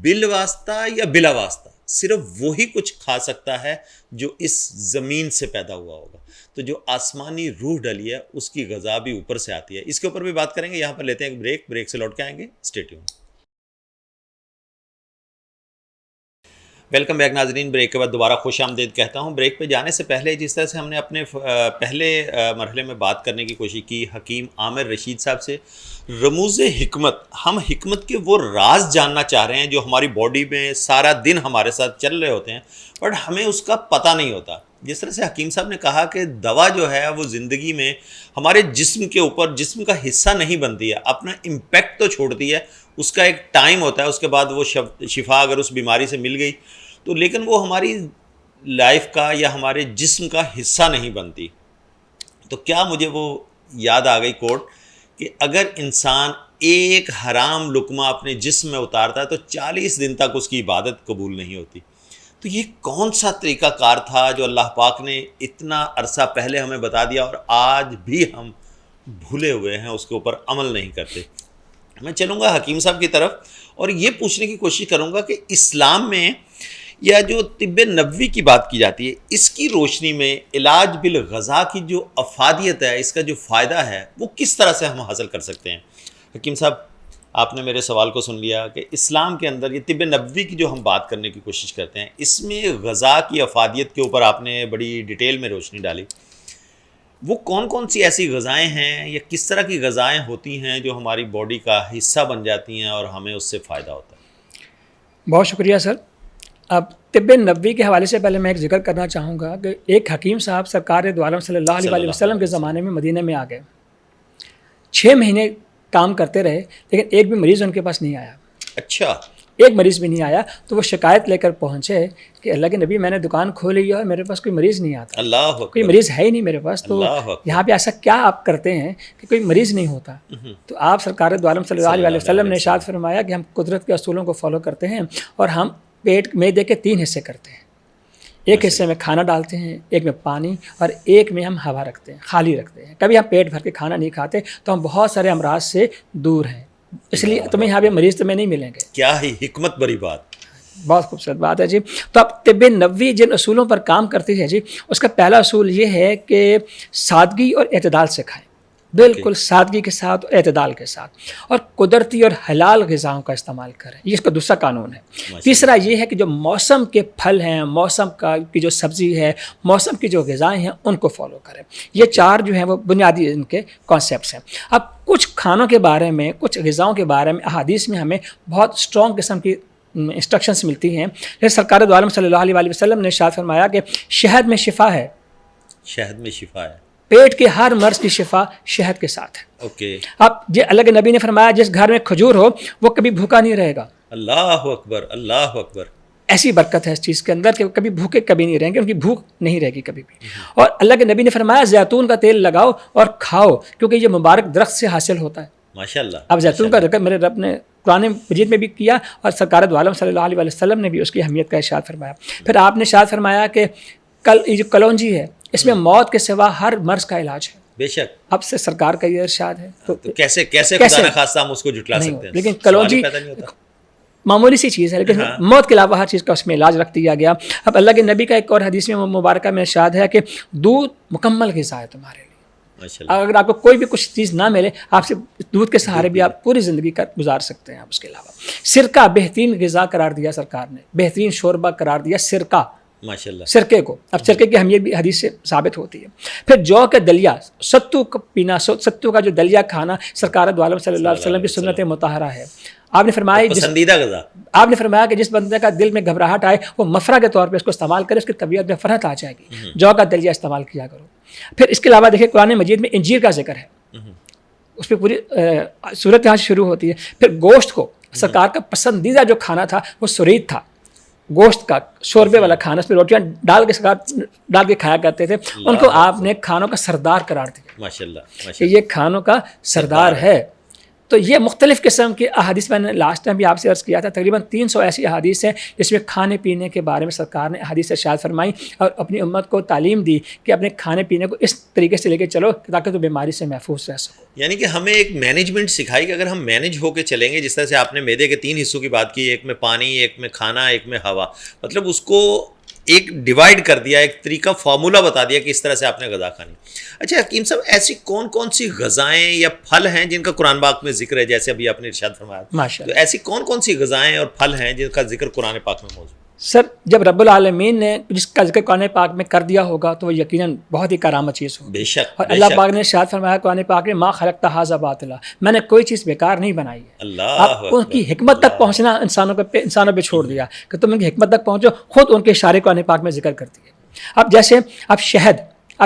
بالواسطہ یا بلا واسطہ صرف وہی کچھ کھا سکتا ہے جو اس زمین سے پیدا ہوا ہوگا. تو جو آسمانی روح ڈلی ہے اس کی غذا بھی اوپر سے آتی ہے. اس کے اوپر بھی بات کریں گے. یہاں پر لیتے ہیں ایک بریک سے لوٹ کے آئیں گے. Stay tune. ویلکم بیک ناظرین. بریک کے بعد دوبارہ خوش آمدید کہتا ہوں. بریک پہ جانے سے پہلے جس طرح سے ہم نے اپنے پہلے مرحلے میں بات کرنے کی کوشش کی حکیم عامر رشید صاحب سے رموز حکمت، ہم حکمت کے وہ راز جاننا چاہ رہے ہیں جو ہماری باڈی میں سارا دن ہمارے ساتھ چل رہے ہوتے ہیں بٹ ہمیں اس کا پتہ نہیں ہوتا. جس طرح سے حکیم صاحب نے کہا کہ دوا جو ہے وہ زندگی میں ہمارے جسم کے اوپر جسم کا حصہ نہیں بنتی ہے، اپنا امپیکٹ تو چھوڑتی ہے، اس کا ایک ٹائم ہوتا ہے، اس کے بعد وہ شفا اگر اس بیماری سے مل گئی تو لیکن وہ ہماری لائف کا یا ہمارے جسم کا حصہ نہیں بنتی. تو کیا مجھے وہ یاد آ گئی کوٹ کہ اگر انسان ایک حرام لقمہ اپنے جسم میں اتارتا ہے تو 40 دن تک اس کی عبادت قبول نہیں ہوتی. تو یہ کون سا طریقہ کار تھا جو اللہ پاک نے اتنا عرصہ پہلے ہمیں بتا دیا اور آج بھی ہم بھولے ہوئے ہیں، اس کے اوپر عمل نہیں کرتے. میں چلوں گا حکیم صاحب کی طرف اور یہ پوچھنے کی کوشش کروں گا کہ اسلام میں یا جو طب نبوی کی بات کی جاتی ہے اس کی روشنی میں علاج بالغذا کی جو افادیت ہے، اس کا جو فائدہ ہے وہ کس طرح سے ہم حاصل کر سکتے ہیں. حکیم صاحب آپ نے میرے سوال کو سن لیا کہ اسلام کے اندر یہ طب نبوی کی جو ہم بات کرنے کی کوشش کرتے ہیں اس میں غذا کی افادیت کے اوپر آپ نے بڑی ڈیٹیل میں روشنی ڈالی. وہ کون کون سی ایسی غذائیں ہیں یا کس طرح کی غذائیں ہوتی ہیں جو ہماری باڈی کا حصہ بن جاتی ہیں اور ہمیں اس سے فائدہ ہوتا ہے؟ بہت شکریہ سر. اب طب نبوی کے حوالے سے پہلے میں ایک ذکر کرنا چاہوں گا کہ ایک حکیم صاحب سرکار دو عالم صلی اللہ علیہ وسلم کے زمانے میں مدینہ میں آ گئے. 6 مہینے کام کرتے رہے لیکن ایک بھی مریض ان کے پاس نہیں آیا. اچھا، ایک مریض بھی نہیں آیا. تو وہ شکایت لے کر پہنچے کہ اللہ کے نبی میں نے دکان کھولی ہے اور میرے پاس کوئی مریض نہیں آتا. اللہ اکبر. کوئی مریض ہے ہی نہیں میرے پاس. تو یہاں پہ ایسا کیا آپ کرتے ہیں کہ کوئی مریض نہیں ہوتا؟ تو آپ سرکار دو عالم صلی اللہ علیہ وسلم نے ارشاد فرمایا کہ ہم قدرت کے اصولوں کو فالو کرتے ہیں اور ہم پیٹ معدے کے 3 حصے کرتے ہیں. ایک حصے میں کھانا ڈالتے ہیں، ایک میں پانی اور ایک میں ہم ہوا رکھتے ہیں، خالی رکھتے ہیں. کبھی ہم پیٹ بھر کے کھانا نہیں کھاتے تو ہم بہت سارے امراض سے دور ہیں. اس لیے تمہیں یہاں پہ مریض تمہیں نہیں ملیں گے. کیا ہی حکمت بری بات، بہت خوبصورت بات ہے جی. تو اب طب نبوی جن اصولوں پر کام کرتی ہے جی، اس کا پہلا اصول یہ ہے کہ سادگی اور اعتدال سے کھائیں. بالکل سادگی کے ساتھ اور اعتدال کے ساتھ، اور قدرتی اور حلال غذاؤں کا استعمال کریں. یہ اس کا دوسرا قانون ہے. تیسرا یہ ہے کہ جو موسم کے پھل ہیں، موسم کی جو سبزی ہے، موسم کی جو غذائیں ہیں ان کو فالو کریں. یہ 4 جو ہیں وہ بنیادی ان کے کانسیپٹس ہیں. اب کچھ کھانوں کے بارے میں، کچھ غذاؤں کے بارے میں احادیث میں ہمیں بہت اسٹرانگ قسم کی انسٹرکشنس ملتی ہیں. جیسے سرکار دو عالم صلی اللہ علیہ وسلم نے ارشاد فرمایا کہ شہد میں شفا ہے. شہد میں شفا ہے. پیٹ کے ہر مرض کی شفا شہد کے ساتھ ہے. اوکے. اب اللہ کے نبی نے فرمایا جس گھر میں کھجور ہو وہ کبھی بھوکا نہیں رہے گا. اللہ اکبر، اللہ اکبر. ایسی برکت ہے اس چیز کے اندر کہ کبھی بھوکے کبھی نہیں رہیں گے، ان کی بھوک نہیں رہے گی کبھی بھی. اور اللہ کے نبی نے فرمایا زیتون کا تیل لگاؤ اور کھاؤ کیونکہ یہ مبارک درخت سے حاصل ہوتا ہے. ماشاءاللہ. اب زیتون کا ذکر میرے رب نے قرآن مجید میں بھی کیا اور سرکار دو عالم صلی اللہ علیہ وسلم نے بھی اس کی اہمیت کا ارشاد فرمایا. پھر آپ نے ارشاد فرمایا کہ یہ جو کلونجی ہے اس میں موت کے سوا ہر مرض کا علاج ہے. بے شک. اب سے سرکار کا یہ ارشاد ہے تو کیسے خدا نخواستہ ہم اس کو جھٹلا سکتے ہیں؟ لیکن کلونجی معمولی سی چیز ہے لیکن موت کے علاوہ ہر چیز کا اس میں علاج رکھ دیا گیا. اب اللہ کے نبی کا ایک اور حدیث میں مبارکہ میں ارشاد ہے کہ دودھ مکمل غذا ہے تمہارے لیے. اگر آپ کو کوئی بھی کچھ چیز نہ ملے آپ سے دودھ کے سہارے بھی آپ پوری زندگی گزار سکتے ہیں. آپ اس کے علاوہ سرکہ بہترین غذا قرار دیا سرکار نے، بہترین شوربہ قرار دیا سرکہ. ماشاءاللہ. سرکے کو. اب سرکے کی اہمیت بھی حدیث سے ثابت ہوتی ہے. پھر جو کا دلیا، ستو کا پینا، ستو کا جو دلیا کھانا سرکار دو عالم صلی اللہ علیہ وسلم کی سنت مطہرہ ہے. آپ نے فرمایا پسندیدہ غذا. آپ نے فرمایا کہ جس بندے کا دل میں گھبراہٹ آئے وہ مفرہ کے طور پہ اس کو استعمال کرے، اس کی طبیعت میں فرحت آ جائے گی. جو کا دلیا استعمال کیا کرو. پھر اس کے علاوہ دیکھیں قرآن مجید میں انجیر کا ذکر ہے، اس پہ پوری صورت یہاں سے شروع ہوتی ہے. پھر گوشت کو سرکار کا پسندیدہ جو کھانا تھا وہ سرید تھا، گوشت کا شوربے والا کھانا، اس پہ روٹیاں ڈال کے کھایا کرتے تھے. ان کو آپ نے کھانوں کا سردار قرار دیا. ماشاءاللہ. کہ یہ کھانوں کا سردار ہے. تو یہ مختلف قسم کے احادیث میں نے لاسٹ ٹائم بھی آپ سے عرض کیا تھا، تقریباً 300 ایسی احادیث ہیں جس میں کھانے پینے کے بارے میں سرکار نے احادیث ارشاد فرمائی اور اپنی امت کو تعلیم دی کہ اپنے کھانے پینے کو اس طریقے سے لے کے چلو تاکہ تو بیماری سے محفوظ رہ سکو. یعنی کہ ہمیں ایک مینجمنٹ سکھائی کہ اگر ہم مینج ہو کے چلیں گے، جس طرح سے آپ نے معدے کے 3 حصوں کی بات کی، ایک میں پانی، ایک میں کھانا، ایک میں ہوا، مطلب اس کو ایک ڈیوائڈ کر دیا، ایک طریقہ فارمولا بتا دیا کہ اس طرح سے آپ نے غذا کھانی. اچھا حکیم صاحب، ایسی کون کون سی غذائیں یا پھل ہیں جن کا قرآن پاک میں ذکر ہے، جیسے ابھی آپ نے ارشاد فرمایا، تو ایسی کون کون سی غذائیں اور پھل ہیں جن کا ذکر قرآن پاک میں موجود ہے؟ سر جب رب العالمین نے جس کا ذکر قرآن پاک میں کر دیا ہوگا تو وہ یقیناً بہت ہی کرامت چیز ہوگی. بے شک. اور اللہ پاک نے ارشاد فرمایا قرآن پاک میں ما خلقت ھذا باطلا، میں نے کوئی چیز بیکار نہیں بنائی ہے. اللہ ان کی حکمت تک پہنچنا انسانوں پہ چھوڑ دیا کہ تم ان کی حکمت تک پہنچو، خود ان کے اشارے قرآن پاک میں ذکر کرتی ہے. اب جیسے اب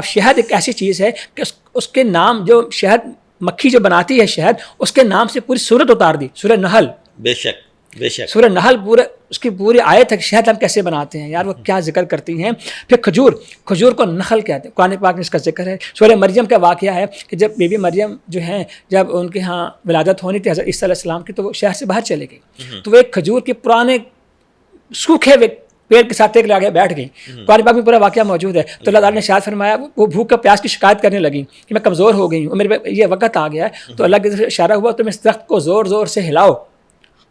شہد ایک ایسی چیز ہے کہ اس کے نام، جو شہد مکھی جو بناتی ہے شہد، اس کے نام سے پوری سورت اتار دی، سورہ نحل. بے شک بے شک. سورہ نحل اس کی پوری آیت ہے کہ شہد ہم کیسے بناتے ہیں یار، وہ کیا ذکر کرتی ہیں. پھر کھجور کو نخل کہتے ہیں، قرآن پاک میں اس کا ذکر ہے. سورہ مریم کا واقعہ ہے کہ جب بی بی مریم جو ہیں، جب ان کے ہاں ولادت ہونی تھی حضرت عیسیٰ علیہ السلام کی، تو وہ شہر سے باہر چلے گئی، تو وہ ایک کھجور کے پرانے سوکھے ہوئے پیڑ کے ساتھ ایک لگے بیٹھ گئی. قرآن پاک میں پورا واقعہ موجود ہے. تو اللہ تعالیٰ نے ارشاد فرمایا، وہ بھوک کا پیاس کی شکایت کرنے لگی کہ میں کمزور ہو گئی ہوں، میرے پہ یہ وقت آ گیا ہے. تو اللہ کی طرف اشارہ ہوا، تم اس درخت کو زور زور سے ہلاؤ،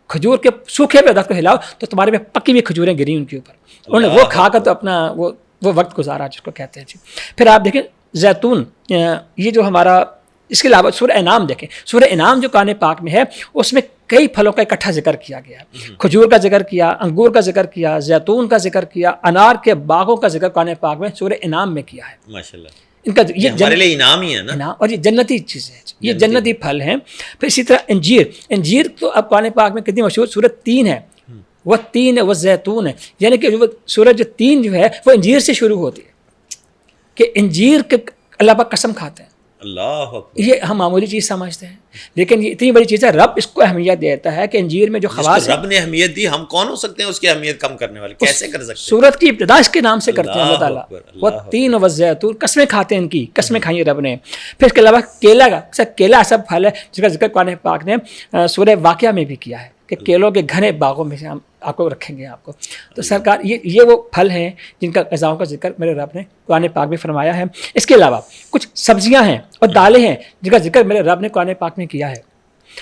کھجور کے سوکھے پہ درخت کو ہلاؤ، تو تمہارے پہ پکی ہوئی کھجوریں گری ان کے اوپر. انہوں نے وہ کھا کر تو اپنا وہ وقت گزارا جس کو کہتے ہیں جی. پھر آپ دیکھیں زیتون، یہ جو ہمارا، اس کے علاوہ سورہ انعام دیکھیں. سورہ انعام جو قرآن پاک میں ہے اس میں کئی پھلوں کا اکٹھا ذکر کیا گیا ہے. کھجور کا ذکر کیا، انگور کا ذکر کیا، زیتون کا ذکر کیا، انار کے باغوں کا ذکر قرآن پاک میں سورہ انعام میں کیا ہے. ماشاءاللہ، ان کا یہ ہمارے لیے انعام ہی ہے نا، اور یہ جنتی چیزیں ہیں، یہ جنتی پھل ہیں. پھر اسی طرح انجیر تو اب قرآن پاک میں کتنی مشہور سورت 3 ہے، وہ 3 ہے، وہ زیتون ہے. یعنی کہ سورت جو 3 جو ہے وہ انجیر سے شروع ہوتی ہے کہ انجیر کے اللہ پاک قسم کھاتے ہیں. اللہ اکبر. یہ ہم معمولی چیز سمجھتے ہیں، لیکن یہ اتنی بڑی چیز ہے. رب اس کو اہمیت دیتا ہے کہ انجیر میں جو خواص رب نے اہمیت دی، ہم کون ہو سکتے ہیں اس کی اہمیت کم کرنے والے؟ کیسے کر سکتے ہیں؟ سورت کی ابتدا اس کے نام سے کرتے ہیں اللہ تعالیٰ. وہ 3 والزیتون، قسمیں کھاتے ہیں، ان کی قسمیں کھائیں رب نے. پھر اس کے علاوہ کیلا ایسا پھل ہے جس کا ذکر قرآن پاک نے سورہ واقعہ میں بھی کیا ہے کہ کیلوں کے گھنے باغوں میں سے ہم آپ کو رکھیں گے آپ کو. تو سرکار یہ وہ پھل ہیں جن کا غذاؤں کا ذکر میرے رب نے قرآن پاک میں فرمایا ہے. اس کے علاوہ کچھ سبزیاں ہیں اور دالیں ہیں جن کا ذکر میرے رب نے قرآن پاک میں کیا ہے.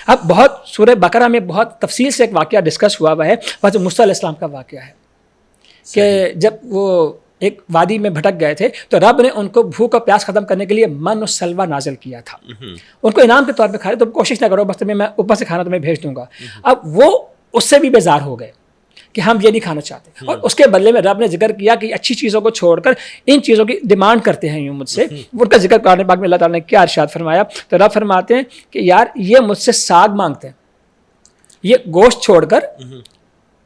اب بہت سورہ بقرہ میں بہت تفصیل سے ایک واقعہ ڈسکس ہوا ہے، حضرت موسیٰ علیہ السلام کا واقعہ ہے کہ جب وہ ایک وادی میں بھٹک گئے تھے تو رب نے ان کو بھوک اور پیاس ختم کرنے کے لیے من و سلوہ نازل کیا تھا. ان کو انعام کے طور پہ کھائے، تو کوشش نہ کرو، بس میں اوپر سے کھانا تمہیں بھیج دوں گا. اب وہ اس سے بھی بیزار ہو گئے کہ ہم یہ نہیں کھانا چاہتے، اور اس کے بدلے میں رب نے ذکر کیا کہ اچھی چیزوں کو چھوڑ کر ان چیزوں کی ڈیمانڈ کرتے ہیں یوں مجھ سے. ان کا ذکر قرآن پاک میں اللہ تعالیٰ نے کیا ارشاد فرمایا؟ تو رب فرماتے ہیں کہ یار یہ مجھ سے ساگ مانگتے ہیں، یہ گوشت چھوڑ کر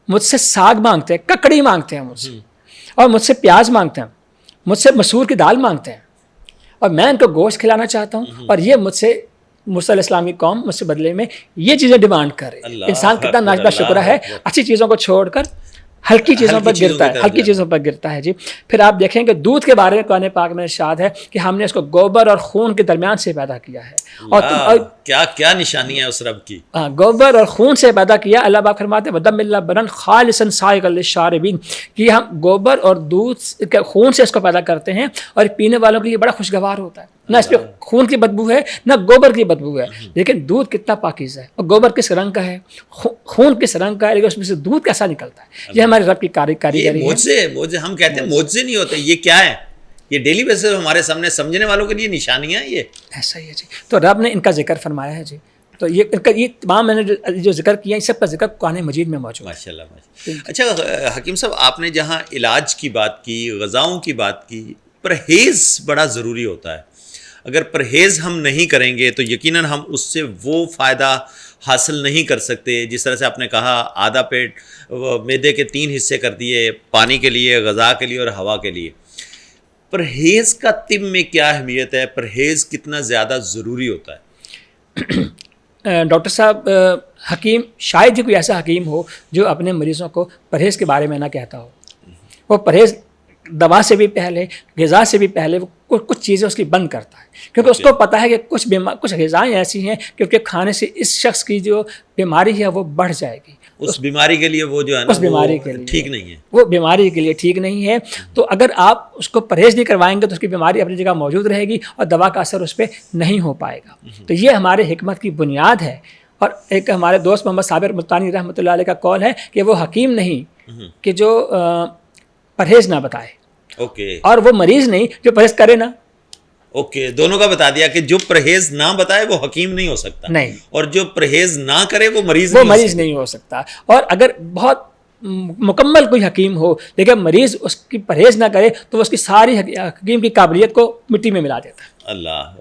مجھ سے ساگ مانگتے ہیں، ککڑی مانگتے ہیں مجھ سے، اور مجھ سے پیاز مانگتے ہیں، مجھ سے مسور کی دال مانگتے ہیں، اور میں ان کو گوشت کھلانا چاہتا ہوں، اور یہ مجھ سے موسیٰ علیہ السلام کی قوم مجھ سے بدلے میں یہ چیزیں ڈیمانڈ کر رہی ہے. انسان کتنا ناجبہ شکر ہے، اچھی چیزوں کو چھوڑ کر ہلکی چیزوں پر گرتا ہے، ہلکی چیزوں پر گرتا ہے جی. پھر آپ دیکھیں کہ دودھ کے بارے میں قرآن پاک میں ارشاد ہے کہ ہم نے اس کو گوبر اور خون کے درمیان سے پیدا کیا ہے. اور کیا نشانی ہے اس رب کی؟ گوبر اور خون سے پیدا کیا. اللہ پاک فرماتے ہیں وَدَمِّ لَبَنًا خَالِصًا سَائِغًا لِلشَّارِبِينَ، کہ ہم گوبر اور دودھ کے خون سے اس کو پیدا کرتے ہیں اور پینے والوں کے لیے بڑا خوشگوار ہوتا ہے. نہ اس پہ خون کی بدبو ہے نہ گوبر کی بدبو ہے، لیکن دودھ کتنا پاکیزہ ہے. اور گوبر کس رنگ کا ہے، خون کس رنگ کا ہے، لیکن اس میں سے دودھ کیسا نکلتا ہے. یہ ہمارے رب کی کاریگری ہے. معجزے ہم کہتے ہیں معجزے نہیں ہوتے، یہ کیا ہے؟ یہ ڈیلی بیسس ہمارے سامنے سمجھنے والوں کے لیے نشانیاں ہیں. یہ ایسا ہی ہے جی. تو رب نے ان کا ذکر فرمایا ہے جی. تو یہ تمام میں نے جو ذکر کیا، اس سب کا ذکر قرآن مجید میں موجود ہے. ماشاءاللہ. اچھا حکیم صاحب، آپ نے جہاں علاج کی بات کی، غذاؤں کی بات کی، پرہیز بڑا ضروری ہوتا ہے. اگر پرہیز ہم نہیں کریں گے تو یقیناً ہم اس سے وہ فائدہ حاصل نہیں کر سکتے. جس طرح سے آپ نے کہا آدھا پیٹ معدے کے 3 حصے کر دیے، پانی کے لیے، غذا کے لیے اور ہوا کے لیے. پرہیز کا طب میں کیا اہمیت ہے؟ پرہیز کتنا زیادہ ضروری ہوتا ہے؟ ڈاکٹر صاحب، حکیم شاید ہی کوئی ایسا حکیم ہو جو اپنے مریضوں کو پرہیز کے بارے میں نہ کہتا ہو. وہ پرہیز دوا سے بھی پہلے، غذا سے بھی پہلے، وہ کچھ چیزیں اس کی بند کرتا ہے، کیونکہ اس کو پتہ ہے کہ کچھ غذائیں ایسی ہیں کہ ان کے کھانے سے اس شخص کی جو بیماری ہے وہ بڑھ جائے گی، اس بیماری کے لیے وہ جو ہے نا اس بیماری کے لیے ٹھیک نہیں ہے، وہ بیماری کے لیے ٹھیک نہیں ہے. تو اگر آپ اس کو پرہیز نہیں کروائیں گے تو اس کی بیماری اپنی جگہ موجود رہے گی اور دوا کا اثر اس پہ نہیں ہو پائے گا. تو یہ ہمارے حکمت کی بنیاد ہے. اور ایک ہمارے دوست محمد صابر ملتانی رحمۃ اللہ علیہ کا قول ہے کہ وہ حکیم نہیں کہ جو پرہیز نہ بتائے، اوکے، اور وہ مریض نہیں جو پرہیز کرے نا. اوکے، دونوں کا بتا دیا کہ جو پرہیز نہ بتائے وہ حکیم نہیں ہو سکتا، نہیں، اور جو پرہیز نہ کرے وہ مریض نہیں ہو سکتا. اور اگر بہت مکمل کوئی حکیم ہو لیکن مریض اس کی پرہیز نہ کرے تو وہ اس کی ساری حکیم کی قابلیت کو مٹی میں ملا دیتا ہے. اللہ،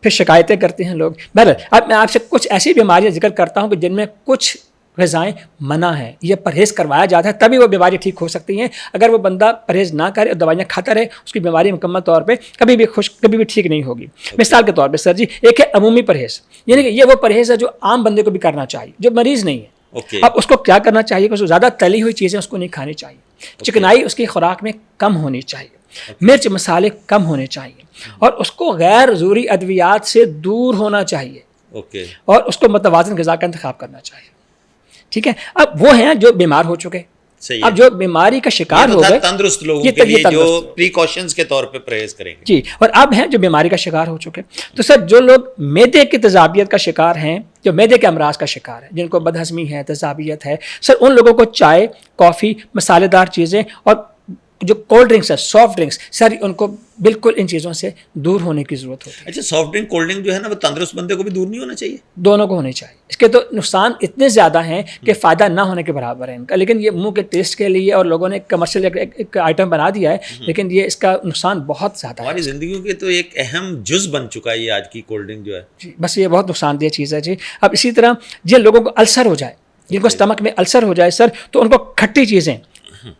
پھر شکایتیں کرتے ہیں لوگ. بہرحال اب میں آپ سے کچھ ایسی بیماریاں ذکر کرتا ہوں کہ جن میں کچھ غذائیں منع ہیں، یہ پرہیز کروایا جاتا ہے تبھی وہ بیماری ٹھیک ہو سکتی ہیں. اگر وہ بندہ پرہیز نہ کرے اور دوائیاں کھاتا رہے اس کی بیماری مکمل طور پہ کبھی بھی ٹھیک نہیں ہوگی. مثال کے طور پہ سر جی، ایک ہے عمومی پرہیز، یعنی کہ یہ وہ پرہیز ہے جو عام بندے کو بھی کرنا چاہیے جو مریض نہیں ہے. اب اس کو کیا کرنا چاہیے کہ زیادہ تلی ہوئی چیزیں اس کو نہیں کھانی چاہیے، چکنائی اس کی خوراک میں کم ہونی چاہیے، مرچ مسالے کم ہونے چاہیے، اور اس کو غیر ضروری ادویات سے دور ہونا چاہیے، اور اس کو متوازن غذا کا انتخاب کرنا چاہیے. ٹھیک ہے. اب وہ ہیں جو بیمار ہو چکے، اب جو بیماری کا شکار ہو گئے، تندرست لوگوں کے لیے جو پریکاشنز کے طور پہ پرہیز کریں گے جی. اور اب ہیں جو بیماری کا شکار ہو چکے. تو سر جو لوگ معدے کی تیزابیت کا شکار ہیں، جو معدے کے امراض کا شکار ہیں، جن کو بدہضمی ہے، تیزابیت ہے، سر ان لوگوں کو چائے، کافی، مسالے دار چیزیں اور جو کولڈ ڈرنکس ہے، سافٹ ڈرنکس، سر ان کو بالکل ان چیزوں سے دور ہونے کی ضرورت ہوتی ہے. اچھا، سافٹ ڈرنک، کولڈ ڈرنک جو ہے نا وہ تندرست بندے کو بھی دور نہیں ہونا چاہیے؟ دونوں کو ہونے چاہیے. اس کے تو نقصان اتنے زیادہ ہیں کہ فائدہ نہ ہونے کے برابر ہے ان کا، لیکن یہ منہ کے ٹیسٹ کے لیے اور لوگوں نے کمرشل ایک آئٹم بنا دیا ہے، لیکن یہ اس کا نقصان بہت زیادہ ہے. ہماری زندگیوں کے تو ایک اہم جز بن چکا ہے یہ آج کی کولڈ ڈرنک جو ہے. جی بس یہ بہت نقصان دہ چیز ہے جی. اب اسی طرح جن لوگوں کو السر ہو جائے، جن کو اسٹمک میں السر ہو جائے سر، تو ان کو کھٹی چیزیں،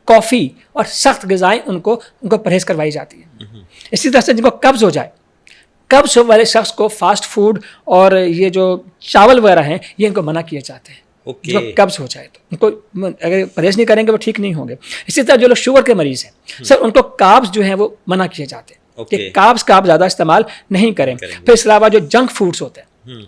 کافی اور سخت غذائیں ان کو پرہیز کروائی جاتی ہے. اسی طرح سے جن کو قبض ہو جائے، قبض والے شخص کو فاسٹ فوڈ اور یہ جو چاول وغیرہ ہیں یہ ان کو منع کیے جاتے ہیں. جن کو قبض ہو جائے تو ان کو اگر پرہیز نہیں کریں گے وہ ٹھیک نہیں ہوں گے. اسی طرح جو لوگ شوگر کے مریض ہیں سر، ان کو کاربز جو ہیں وہ منع کیے جاتے ہیں کہ کاربز کا آپ زیادہ استعمال نہیں کریں. پھر اس کے علاوہ جو جنک فوڈس ہوتے ہیں،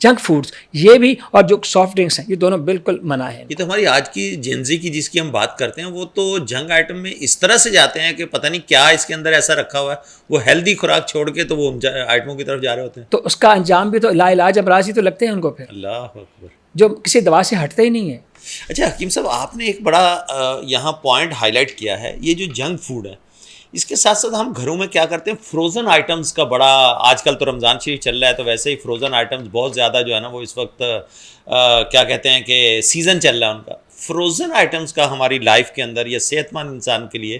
جنک فوڈس یہ بھی، اور جو سافٹ ڈرنکس ہیں، یہ دونوں بالکل منع ہیں. یہ تو ہماری آج کی جنزی کی جس کی ہم بات کرتے ہیں وہ تو جنک آئٹم میں اس طرح سے جاتے ہیں کہ پتہ نہیں کیا اس کے اندر ایسا رکھا ہوا ہے، وہ ہیلدی خوراک چھوڑ کے تو وہ آئٹموں کی طرف جا رہے ہوتے ہیں. تو اس کا انجام بھی تو لا علاج امراض ہی تو لگتے ہیں ان کو، پھر اللہ اکبر، جو کسی دوا سے ہٹتے ہی نہیں ہیں. اچھا حکیم صاحب، آپ نے ایک بڑا یہاں پوائنٹ ہائی لائٹ کیا ہے، یہ جو جنک فوڈ ہے اس کے ساتھ ساتھ ہم گھروں میں کیا کرتے ہیں، فروزن آئٹمس کا بڑا، آج کل تو رمضان شریف چل رہا ہے تو ویسے ہی فروزن آئٹمس بہت زیادہ جو ہے نا وہ اس وقت کیا کہتے ہیں کہ سیزن چل رہا ہے ان کا. فروزن آئٹمس کا ہماری لائف کے اندر یا صحت مند انسان کے لیے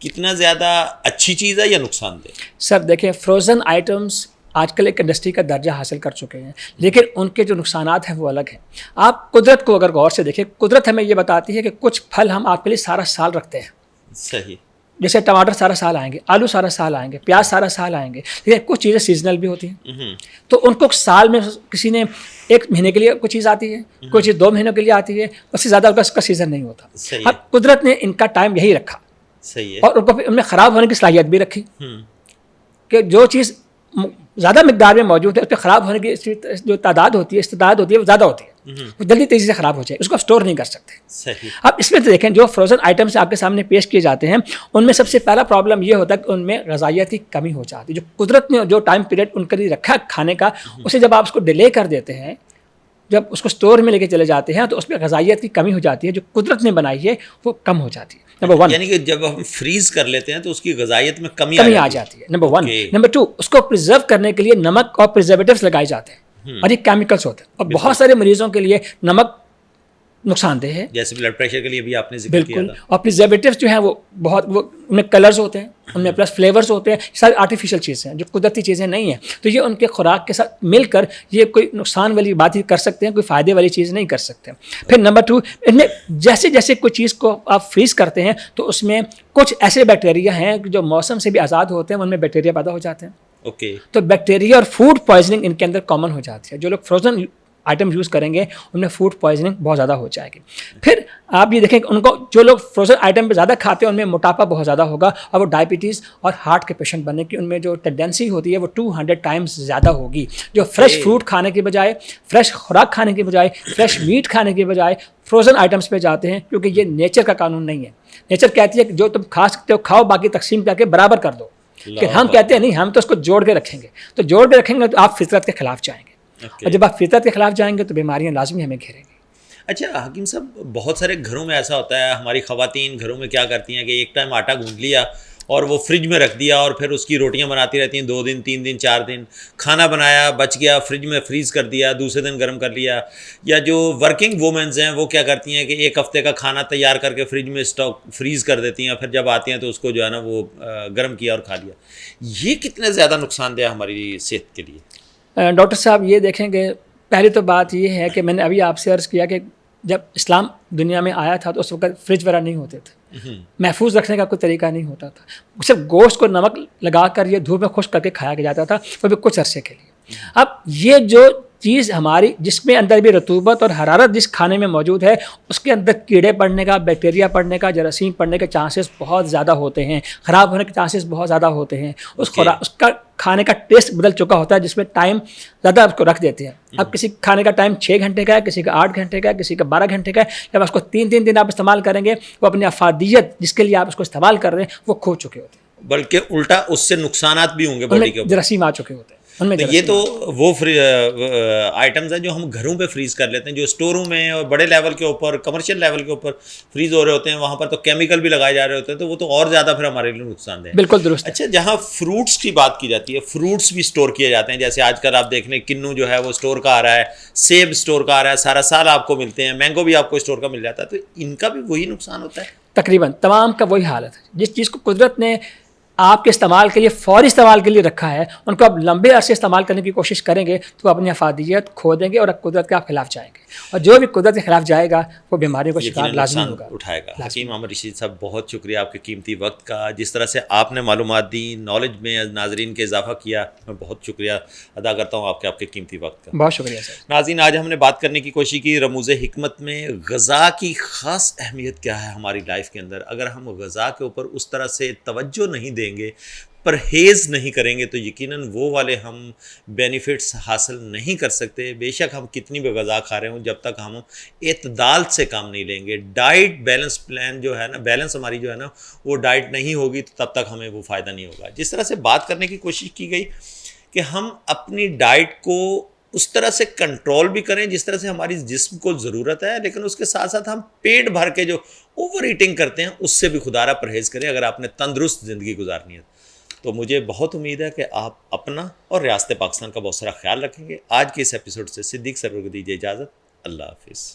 کتنا زیادہ اچھی چیز ہے یا نقصان دہ؟ سر دیکھیں، فروزن آئٹمس آج کل ایک انڈسٹری کا درجہ حاصل کر چکے ہیں، لیکن ان کے جو نقصانات ہیں وہ الگ ہیں. آپ قدرت کو اگر غور سے دیکھیں، قدرت ہمیں یہ بتاتی ہے کہ کچھ پھل ہم آپ کے لیے سارا سال رکھتے ہیں. صحیح. جیسے ٹماٹر سارا سال آئیں گے، آلو سارا سال آئیں گے، پیاز سارا سال آئیں گے، لیکن کچھ چیزیں سیزنل بھی ہوتی ہیں. تو ان کو سال میں کسی نے 1 مہینے کے لیے کوئی چیز آتی ہے، کوئی چیز 2 مہینوں کے لیے آتی ہے، اس سے زیادہ اس کا سیزن نہیں ہوتا. اب قدرت نے ان کا ٹائم یہی رکھا، صحیح ہے، اور ان کو ان میں خراب ہونے کی صلاحیت بھی رکھی کہ جو چیز زیادہ مقدار میں موجود ہے اس پہ خراب ہونے کی جو تعداد ہوتی ہے، استعداد ہوتی ہے، وہ زیادہ ہوتی ہے، وہ جلدی تیزی سے خراب ہو جائے، اس کو اسٹور نہیں کر سکتے. صحیح. اب اس میں تو دیکھیں جو فروزن آئٹمس آپ کے سامنے پیش کیے جاتے ہیں ان میں سب سے پہلا پرابلم یہ ہوتا ہے کہ ان میں غذائیت کی کمی ہو جاتی ہے. جو قدرت نے جو ٹائم پیریڈ ان کے لیے رکھا کھانے کا، اسے جب آپ اس کو ڈیلے کر دیتے ہیں، جب اس کو اسٹور میں لے کے چلے جاتے ہیں تو اس میں غذائیت کی کمی ہو جاتی ہے، جو قدرت نے بنائی ہے وہ کم ہو جاتی ہے. نمبر 1، یعنی کہ جب ہم فریز کر لیتے ہیں تو اس کی غذائیت میں کمی آ جاتی ہے. نمبر 1. نمبر 2، اس کو پرزرو کرنے کے لیے نمک اور پرزرویٹوز لگائے جاتے ہیں، اور یہ کیمیکلس ہوتے ہیں، اور بہت سارے مریضوں کے لیے نمک نقصان دہ ہے، جیسے بلڈ پریشر کے لیے بھی آپ نے ذکر کیا بالکل. اور پرزرویٹوز جو ہیں وہ بہت، وہ ان میں کلرز ہوتے ہیں، ان میں پلس فلیورز ہوتے ہیں، ساری آرٹیفیشیل چیزیں ہیں جو قدرتی چیزیں نہیں ہیں. تو یہ ان کے خوراک کے ساتھ مل کر یہ کوئی نقصان والی بات ہی کر سکتے ہیں، کوئی فائدے والی چیز نہیں کر سکتے. پھر نمبر 2، ان میں جیسے جیسے کوئی چیز کو آپ فریز کرتے ہیں تو اس میں کچھ ایسے بیکٹیریا ہیں جو موسم سے بھی آزاد ہوتے ہیں، ان میں بیکٹیریا پیدا ہو جاتے ہیں. اوکے. تو بیکٹیریا اور فوڈ پوائزننگ ان کے اندر کامن ہو جاتی ہے. جو لوگ فروزن آئٹم یوز کریں گے ان میں فوڈ پوائزننگ بہت زیادہ ہو جائے گی. پھر آپ یہ دیکھیں کہ ان کو جو لوگ فروزن آئٹم پہ زیادہ کھاتے ہیں ان میں موٹاپا بہت زیادہ ہوگا اور وہ ڈائبٹیز اور ہارٹ کے پیشنٹ بننے کی ان میں جو ٹینڈنسی ہوتی ہے وہ 200 ٹائمز زیادہ ہوگی. جو فریش فروٹ کھانے کے بجائے, فریش خوراک کھانے کے بجائے, فریش میٹ کھانے کے بجائے فروزن آئٹمس پہ جاتے ہیں, کیونکہ یہ نیچر کا قانون نہیں ہے. نیچر کہتی ہے کہ جو تم کھا سکتے ہو کھاؤ, باقی تقسیم کر کے برابر کر دو. کہ ہم کہتے ہیں نہیں, ہم تو اس کو جوڑ کے رکھیں گے. تو جوڑ کے رکھیں گے تو آپ فطرت کے خلاف جائیں گے, اور جب آپ فطرت کے خلاف جائیں گے تو بیماریاں لازمی ہمیں گھیریں گی. اچھا حکیم صاحب, بہت سارے گھروں میں ایسا ہوتا ہے, ہماری خواتین گھروں میں کیا کرتی ہیں کہ ایک ٹائم آٹا گوندھ لیا اور وہ فریج میں رکھ دیا اور پھر اس کی روٹیاں بناتی رہتی ہیں 2 دن 3 دن 4 دن. کھانا بنایا بچ گیا فریج میں فریز کر دیا, دوسرے دن گرم کر لیا. یا جو ورکنگ وومنز ہیں وہ کیا کرتی ہیں کہ ایک ہفتے کا کھانا تیار کر کے فریج میں اسٹاک فریز کر دیتی ہیں, پھر جب آتی ہیں تو اس کو جو ہے نا وہ گرم کیا اور کھا لیا. یہ کتنے زیادہ نقصان دہ ہماری صحت کے لیے؟ ڈاکٹر صاحب یہ دیکھیں کہ پہلی تو بات یہ ہے کہ میں نے ابھی آپ سے عرض کیا کہ جب اسلام دنیا میں آیا تھا تو اس وقت فریج وغیرہ نہیں ہوتے تھے, محفوظ رکھنے کا کوئی طریقہ نہیں ہوتا تھا. صرف گوشت کو نمک لگا کر یہ دھوپ میں خشک کر کے کھایا جاتا تھا, وہ بھی کچھ عرصے کے لیے. اب یہ جو چیز ہماری جس میں اندر بھی رطوبت اور حرارت جس کھانے میں موجود ہے اس کے اندر کیڑے پڑنے کا, بیکٹیریا پڑنے کا, جراثیم پڑنے کے چانسز بہت زیادہ ہوتے ہیں, خراب ہونے کے چانسز بہت زیادہ ہوتے ہیں. اس کا کھانے کا ٹیسٹ بدل چکا ہوتا ہے جس میں ٹائم زیادہ اس کو رکھ دیتے ہیں. اب کسی کھانے کا ٹائم 6 گھنٹے کا ہے, کسی کا 8 گھنٹے کا ہے, کسی کا 12 گھنٹے کا ہے. جب اس کو 3 دن آپ استعمال کریں گے وہ اپنی افادیت جس کے لیے آپ اس کو استعمال کر رہے ہیں وہ کھو چکے ہوتے ہیں, بلکہ الٹا اس سے نقصانات بھی ہوں گے باڈی کے اوپر, جراثیم آ چکے ہوتے ہیں. یہ تو وہ آئٹمز ہیں جو ہم گھروں پہ فریز کر لیتے ہیں. جو اسٹوروں میں اور بڑے لیول کے اوپر کمرشل لیول کے اوپر فریز ہو رہے ہوتے ہیں وہاں پر تو کیمیکل بھی لگائے جا رہے ہوتے ہیں, تو وہ تو اور زیادہ پھر ہمارے لیے نقصان دہ. بالکل درست. اچھا, جہاں فروٹس کی بات کی جاتی ہے, فروٹس بھی اسٹور کیے جاتے ہیں. جیسے آج کل آپ دیکھ لیں کنو جو ہے وہ اسٹور کا آ رہا ہے, سیب اسٹور کا آ رہا ہے, سارا سال آپ کو ملتے ہیں, مینگو بھی آپ کو اسٹور کا مل جاتا ہے. تو ان کا بھی وہی نقصان ہوتا ہے تقریباً تمام کا وہی حالت ہے. جس چیز کو قدرت نے آپ کے استعمال کے لیے فوری استعمال کے لیے رکھا ہے ان کو آپ لمبے عرصے استعمال کرنے کی کوشش کریں گے تو اپنی افادیت کھو دیں گے اور قدرت کے آپ خلاف جائیں گے, اور جو بھی قدرت کے خلاف جائے گا وہ بیماریوں کو شکار لازمی ہوگا, اٹھائے گا. حکیم محمد رشید صاحب بہت شکریہ آپ کے قیمتی وقت کا, جس طرح سے آپ نے معلومات دی, نالج میں ناظرین کے اضافہ کیا, میں بہت شکریہ ادا کرتا ہوں آپ کے قیمتی وقت کا. بہت شکریہ سر. ناظرین, آج ہم نے بات کرنے کی کوشش کی رموز حکمت میں غذا کی خاص اہمیت کیا ہے ہماری لائف کے اندر. اگر ہم غذا کے اوپر اس طرح سے توجہ نہیں دیں گے, پرہیز نہیں کریں گے, تو یقیناً وہ والے ہم بینیفٹس حاصل نہیں کر سکتے. بے شک ہم کتنی بھی غذا کھا رہے ہوں, جب تک ہم اعتدال سے کام نہیں لیں گے, ڈائٹ بیلنس پلان جو ہے نا, بیلنس ہماری جو ہے نا وہ ڈائٹ نہیں ہوگی تو تب تک ہمیں وہ فائدہ نہیں ہوگا. جس طرح سے بات کرنے کی کوشش کی گئی کہ ہم اپنی ڈائٹ کو اس طرح سے کنٹرول بھی کریں جس طرح سے ہماری جسم کو ضرورت ہے, لیکن اس کے ساتھ ساتھ ہم پیٹ بھر کے جو اوور ایٹنگ کرتے ہیں اس سے بھی خدا را پرہیز کریں اگر آپ نے تندرست زندگی گزارنی ہے. تو مجھے بہت امید ہے کہ آپ اپنا اور ریاست پاکستان کا بہت سارا خیال رکھیں گے. آج کے اس ایپیسوڈ سے صدیق سرور کو دیجیے اجازت. اللہ حافظ.